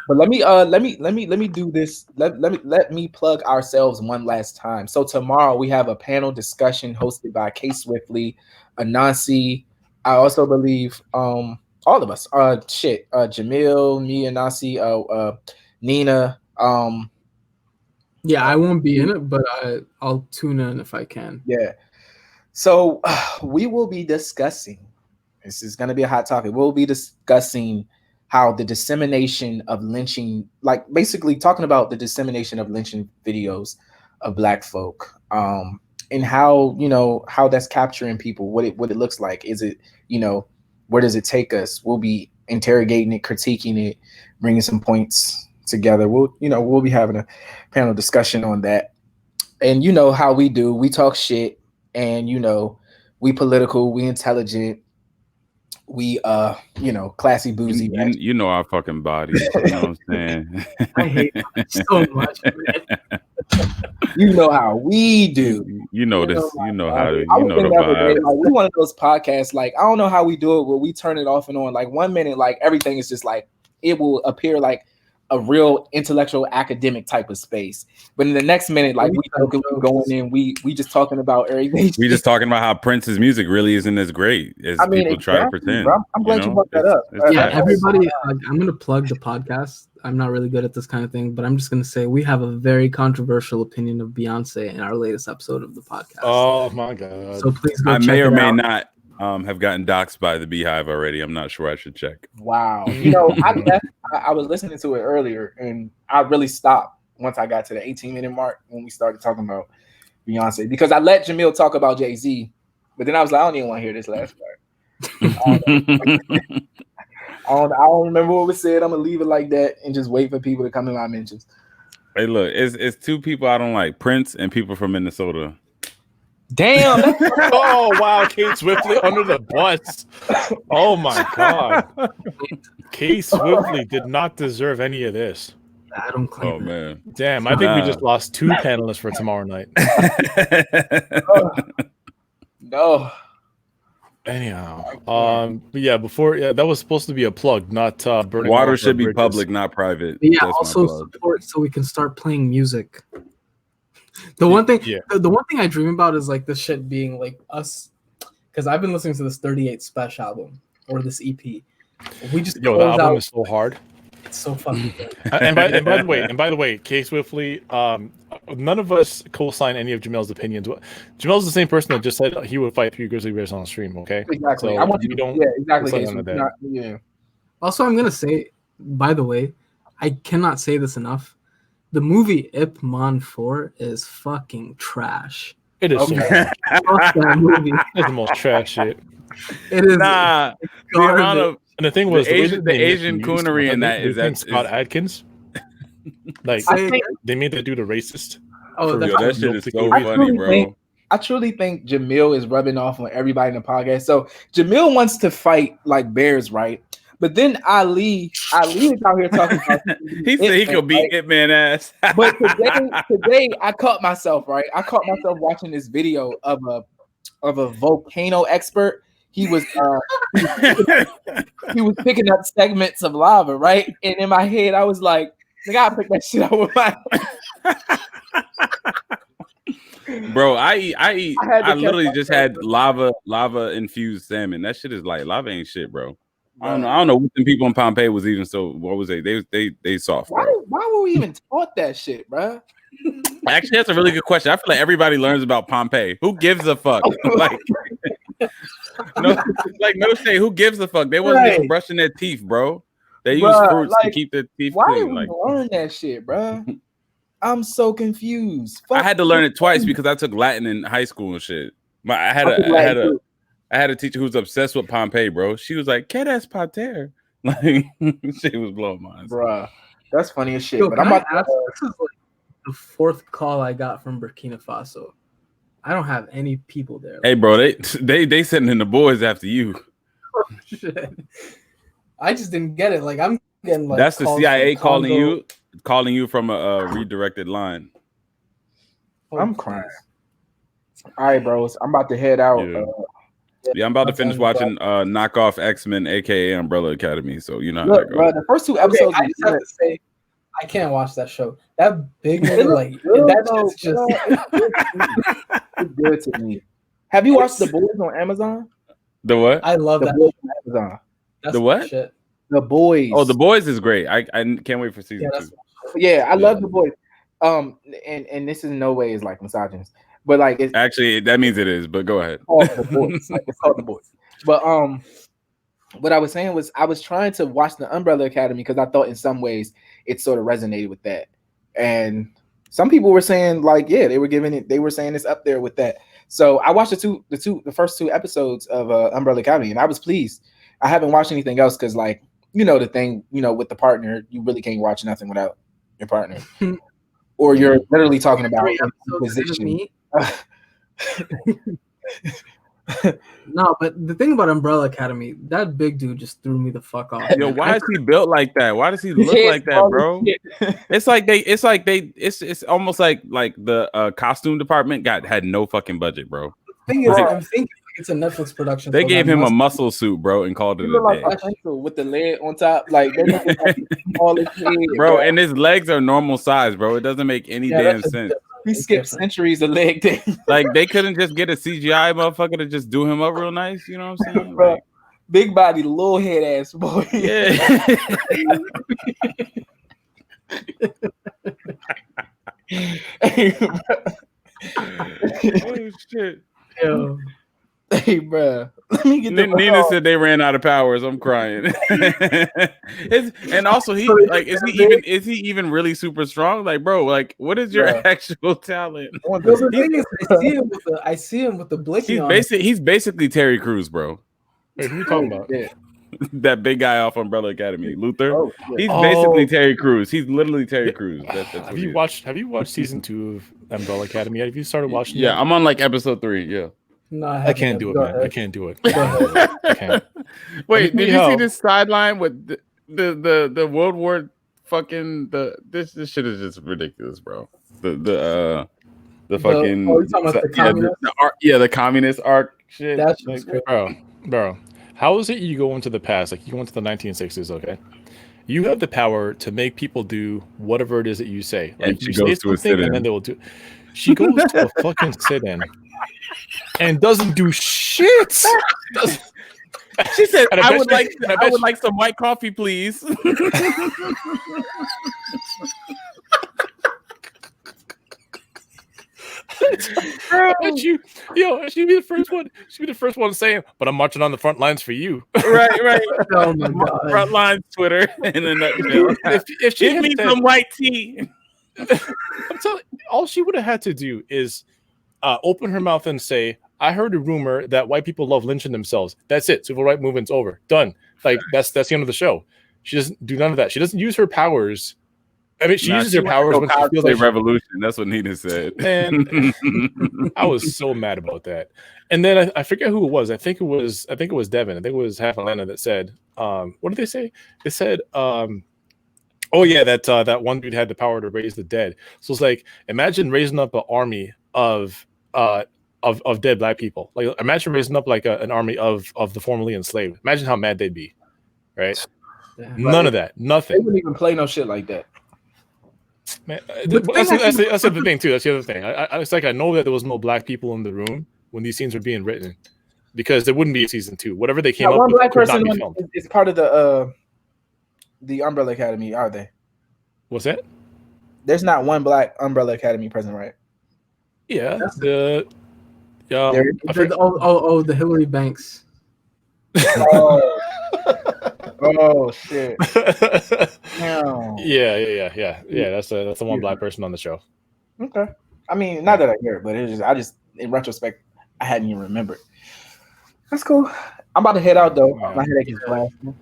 But let me do this. Let me plug ourselves one last time. So tomorrow we have a panel discussion hosted by Kay Swiftly, Anansi. I also believe all of us. Jamel, me, Anansi, Nina. Yeah, I won't be in it, but I'll tune in if I can. Yeah. So we will be discussing. This is going to be a hot topic. We'll be discussing how the dissemination of lynching, like basically talking about the dissemination of lynching videos of Black folk, and how, you know, how that's capturing people, what it looks like. Is it, you know, where does it take us? We'll be interrogating it, critiquing it, bringing some points together. We'll be having a panel discussion on that. And you know how we do. We talk shit, and you know, we political, we intelligent, we classy, boozy. you know our fucking bodies. You know what I'm saying? I hate that so much, man. You know how we do. You know this. You know how to. I You was know thinking the the other day, vibe. like we one of those podcasts. Like I don't know how we do it, where we turn it off and on. Like 1 minute, like everything is just like it will appear like a real intellectual academic type of space, but in the next minute, like we going in, we just talking about everything. We just talking about how Prince's music really isn't as great as people try to pretend. Bro. I'm glad you brought that up. Yeah, everybody, I'm gonna plug the podcast. I'm not really good at this kind of thing, but I'm just gonna say we have a very controversial opinion of Beyonce in our latest episode of the podcast. Oh my god! So please go. I check may or it may out. not have gotten doxxed by the Beehive already. I'm not sure. I should check. Wow. You know, I was listening to it earlier, and I really stopped once I got to the 18-minute mark when we started talking about Beyonce, because I let Jamel talk about Jay-Z, but then I was like, I don't even want to hear this last part. I don't remember what was said. I'm gonna leave it like that and just wait for people to come in my mentions. Hey, look, it's two people I don't like: Prince and people from Minnesota. Damn. Oh wow, Kay Swiftly under the bus. Oh my god. Kay Swiftly did not deserve any of this. I don't claim Oh man. Damn, I think we just lost 2 panelists for tomorrow night. No. Anyhow, but yeah, that was supposed to be a plug, not burning. Water should be public, not private. Yeah, That's also support so we can start playing music. The one thing I dream about is like this shit being like us, because I've been listening to this 38 Special album or this EP. We just the album is so hard. It's so fucking good. and by the way, Kay Swiftly, none of us co-sign any of Jamel's opinions. Jamel's the same person that just said he would fight 3 grizzly bears on the stream. Okay, exactly. So I want you don't. Yeah, exactly. Yeah. Also, I'm gonna say, by the way, I cannot say this enough. The movie Ip Man 4 is fucking trash. It is. Okay. Fuck that movie. It's the most trash shit. It is. Nah, and the thing was the Asian coonery in that is that Scott Adkins. Like they made that dude a racist. Oh, that shit is so funny, bro. I truly think Jamel is rubbing off on everybody in the podcast. So Jamel wants to fight like bears, right? But then Ali is out here talking about he said he could beat Hitman ass. But today I caught myself, right? I caught myself watching this video of a volcano expert. He was picking up segments of lava, right? And in my head, I was like, I gotta pick that shit up with my Bro, I literally just had lava infused salmon. That shit is like lava ain't shit, bro. I don't know what them people in Pompeii was even so. What was they? They soft. Why were we even taught that shit, bro? Actually, that's a really good question. I feel like everybody learns about Pompeii. Who gives a fuck? Like, no shade. Who gives a fuck? They wasn't even brushing their teeth, bro. They use fruits to keep their teeth why clean. Why did we learn that shit, bro? I'm so confused. I had to learn it twice because I took Latin in high school and shit. But I had a teacher who was obsessed with Pompeii, bro. She was like, "Qué es pater?" Like, she was blowing my mind. Bro, that's funny as shit. Yo, but I'm about to ask, this is like the 4th call I got from Burkina Faso. I don't have any people there. Hey, bro, they sending in the boys after you. Oh, shit. I just didn't get it. Like I'm getting like that's the calls CIA from calling you from a redirected line. I'm crying. All right, bros. I'm about to head out. Yeah, I'm about to finish watching knockoff X-Men, aka Umbrella Academy. So you know how Look, that bro, goes. the first 2 episodes. I just have to say, I can't watch that show. That big nigga, like that's just it's good to me. Have you watched The Boys on Amazon? The what? I love The that. Boys on Amazon. That's The what? Shit. The Boys. Oh, The Boys is great. I can't wait for season 2. Yeah, I love The Boys. And this in no way is like misogynist, but like it's actually that means it is. But go ahead. The Boys. Like, it's called The Boys. But what I was saying was I was trying to watch the Umbrella Academy because I thought in some ways it sort of resonated with that, and some people were saying like, yeah, they were saying it's up there with that. So I watched the first 2 episodes of Umbrella Academy, and I was pleased. I haven't watched anything else because, like, you know, the thing, you know, with the partner, you really can't watch nothing without your partner, or you're literally talking about position. No, but the thing about Umbrella Academy, that big dude just threw me the fuck off. Yo, why is he built like that? Why does he look like that, bro? It's almost like the costume department had no fucking budget, bro. The thing is, I'm thinking it's a Netflix production. They gave him a muscle suit, bro, and called it a day. With the leg on top, like bro, and his legs are normal size, bro. It doesn't make any damn sense. He skipped centuries of leg day. Like they couldn't just get a CGI motherfucker to just do him up real nice. You know what I'm saying? Bro, like, big body, little head ass boy. Yeah. Oh shit. Yo. Hey, bro. Let me get the Nina said they ran out of powers. I'm crying. And also, is he even really super strong? Like, bro, like, what is your actual talent? The thing is, I see him with the blicky on. He's basically Terry Crews, bro. Wait, who are you talking about? Yeah. That big guy off Umbrella Academy, Luther. He's basically Terry Crews. He's literally Terry Crews. Have you watched season 2 of Umbrella Academy? Have you started watching? Yeah, I'm on like episode 3. Yeah. No, I can't do it, man. I can't do it. I can't. Wait, did you see this sideline with the World War fucking this shit is just ridiculous, bro. The fucking the communist arc shit. That's like, bro. How is it you go into the past? Like you go into the 1960s, okay? You have the power to make people do whatever it is that you say. Like and she you goes say to a sit-in. and then they will do. She goes to a fucking sit-in and doesn't do shit. She said, "I would like some white coffee, please." She'd be the first one. She'd be the first one saying, "But I'm marching on the front lines for you." Right. Oh my god. Front lines Twitter in a nutshell. If she give me some white tea. I'm telling you, all she would have had to do is open her mouth and say, "I heard a rumor that white people love lynching themselves." That's it. Civil rights movement's over. Done. Like that's the end of the show. She doesn't do none of that. She doesn't use her powers. I mean, she uses her powers when she feels like revolution. That's what Nina said. And I was so mad about that. And then I forget who it was. I think it was Devin. I think it was Half Atlanta that said, what did they say? They said, oh yeah, that one dude had the power to raise the dead. So it's like, imagine raising up an army of dead black people. Like imagine raising up like an army of the formerly enslaved. Imagine how mad they'd be, right? Yeah, none of that. Nothing. They wouldn't even play no shit like that. Man, that's the thing too. That's the other thing. It's like I know that there was no black people in the room when these scenes were being written, because there wouldn't be a season 2. Whatever they came up one with black could not person be filmed. is part of the Umbrella Academy, are they? What's that? There's not one black Umbrella Academy present, right? Yeah. The Hillary Banks. Oh shit! No. Yeah. That's the one black person on the show. Okay. I mean, not that I hear it, but it's just I just in retrospect I hadn't even remembered. That's cool. I'm about to head out though. My headache is blasting.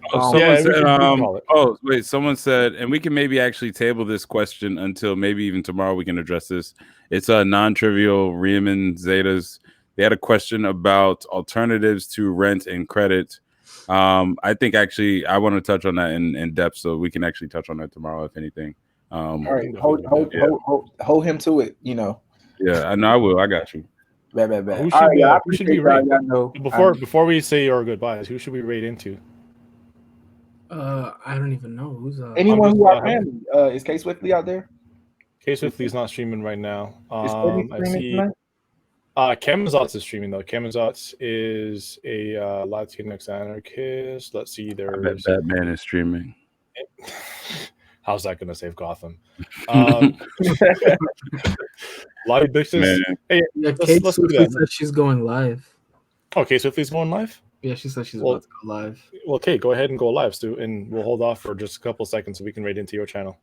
Someone said, and we can maybe actually table this question until maybe even tomorrow. We can address this. It's a non-trivial. Riemann Zetas. They had a question about alternatives to rent and credit. I think actually I want to touch on that in depth, so we can actually touch on that tomorrow, if anything. All right, hold him to it. You know. Yeah, I know I will. I got you. Bad. Who should we rate? Before we say our goodbyes, who should we rate into? I don't even know who's anyone who our family. Is K Swiftly out there? K Swiftly is not streaming right now. I see. Kemazotz is streaming though. Kemazotz is a Latinx anarchist. Let's see. I bet Batman is streaming. How's that going to save Gotham? Lottie Bixus. Hey, yeah, Kate Swiftly said she's going live. Oh, Kate Swiftly's going live? Yeah, she said she's about to go live. Well, Kate, go ahead and go live, Stu, and we'll hold off for just a couple seconds so we can raid into your channel.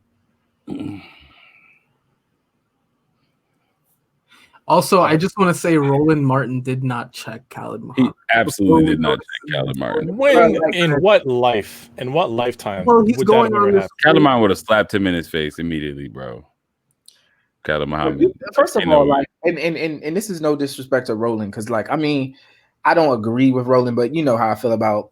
Also, I just want to say Roland Martin did not check Khalid Muhammad. He absolutely did not check Khalid Martin. When, in what life? In what lifetime? Well, he's going on this. Khalid Martin would have slapped him in his face immediately, bro. Khalid Muhammad. First of all, like, and this is no disrespect to Roland, because, like, I mean, I don't agree with Roland, but you know how I feel about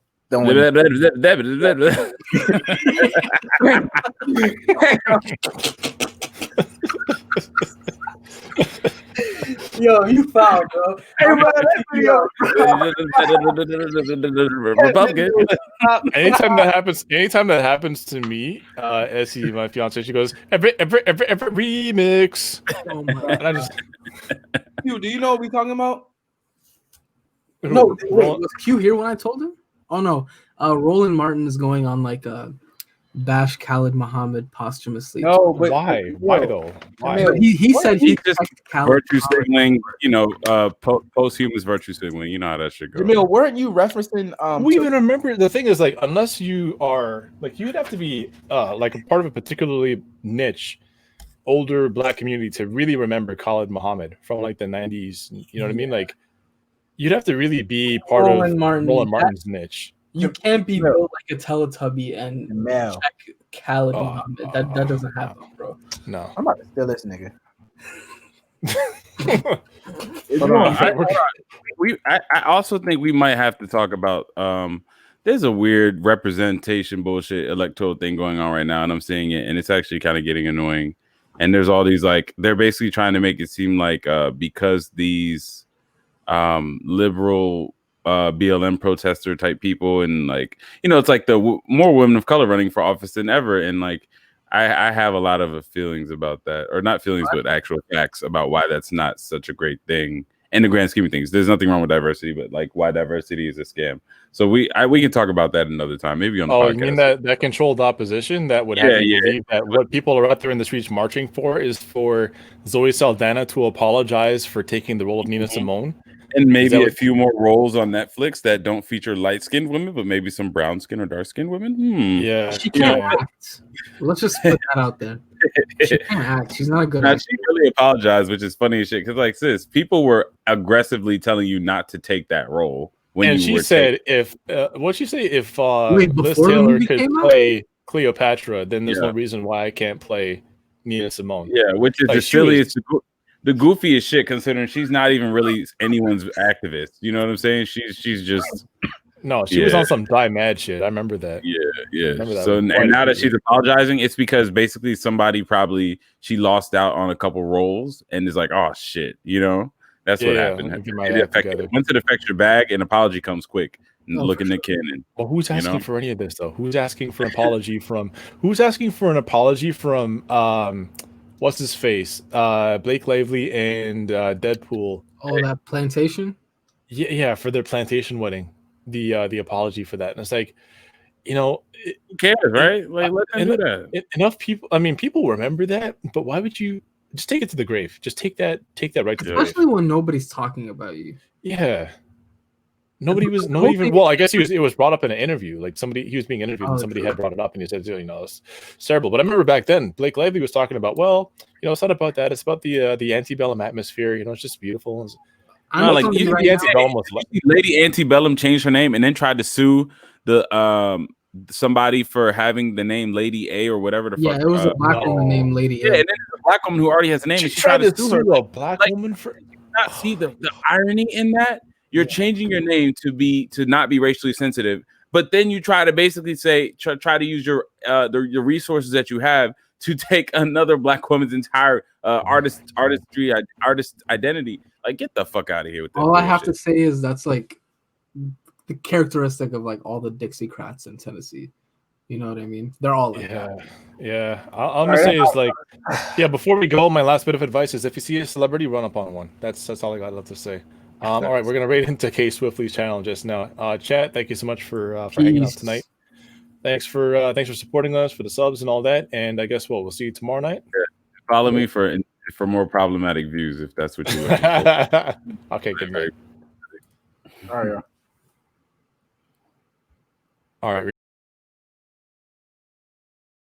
Yo, you foul, bro. Hey, bro, that video. Republican. Anytime that happens to me, Essie, my fiance, she goes, every remix. Oh my God. And I just, Do you know what we're talking about? No, wait, was Q here when I told him? Oh no, Roland Martin is going on like a bash Khalid Muhammad posthumously. No, but why? Why though? Why? But he said he just virtue signaling, posthumous virtue signaling. You know how that shit goes. Jamel, weren't you referencing? We even remember the thing is, like, unless you are like, you'd have to be like a part of a particularly niche older Black community to really remember Khalid Muhammad from like the 90s. You know what I mean? Like, you'd have to really be part of Roland Martin's niche. You can't be built like a Teletubby and check Khalid Muhammad. That doesn't happen, bro. No. I'm about to steal this nigga. I also think we might have to talk about there's a weird representation bullshit electoral thing going on right now, and I'm seeing it, and it's actually kind of getting annoying. And there's all these, like, they're basically trying to make it seem like because these liberal BLM protester type people, and, like, it's like more women of color running for office than ever, and, like, I have a lot of feelings about that, or not feelings, but actual facts about why that's not such a great thing in the grand scheme of things. There's nothing wrong with diversity, but, like, why diversity is a scam. So we can talk about that another time, maybe on the podcast. You mean that controlled opposition that would have you believe that what people are out there in the streets marching for is for Zoe Saldana to apologize for taking the role of Nina Simone? And maybe a few more roles on Netflix that don't feature light-skinned women, but maybe some brown-skinned or dark-skinned women. Yeah, she can't act. Let's just put that out there. She can't act. She's not a good actor. She really apologized, which is funny as shit. Because, like, sis, people were aggressively telling you not to take that role. And she said, if what'd she say? If Liz Taylor could play Cleopatra, then there's no reason why I can't play Nina Simone. Yeah, which is like, the silliest. The goofiest shit, considering she's not even really anyone's activist. You know what I'm saying? She's just she was on some die mad shit. I remember that. Yeah. So and now that she's apologizing, it's because basically somebody she lost out on a couple roles and is like, oh shit, that's what happened. Once it affects your bag, an apology comes quick. Look in the canon. Well, who's asking for any of this though? Who's asking for an apology from? Who's asking for an apology from? What's his face? Blake Lively and Deadpool. Oh, that plantation? Yeah, for their plantation wedding. The apology for that. And it's like, who cares, right? Like, let them do that. Enough people. I mean, people remember that, but why would you just take it to the grave? Just take that right to the grave. Especially when nobody's talking about you. Yeah. Well, I guess it was brought up in an interview. Like he was being interviewed and somebody had brought it up and he said, it's terrible. But I remember back then, Blake Lively was talking about, it's not about that. It's about the antebellum atmosphere. It's just beautiful. Lady Antebellum changed her name and then tried to sue the somebody for having the name Lady A or whatever the fuck. Yeah, it was a black woman named Lady A. Yeah, and then a black woman who already has a name. She tried to sue a black woman for. Not see the irony in that. You're changing your name to not be racially sensitive, but then you try to basically say try to use your resources that you have to take another black woman's entire artist identity. Like, get the fuck out of here with that. All bullshit. I have to say is that's like the characteristic of like all the Dixiecrats in Tennessee. You know what I mean? They're all like that. Yeah. I'm gonna say is like, yeah. Before we go, my last bit of advice is if you see a celebrity, run up on one. That's all I got left to say. All right, we're gonna raid into K Swiftly's channel just now. Chat, thank you so much for hanging out tonight. Thanks for supporting us, for the subs and all that. And I guess we'll see you tomorrow night. Yeah. Follow me for more problematic views if that's what you're looking for. Okay, good night. All right. All right.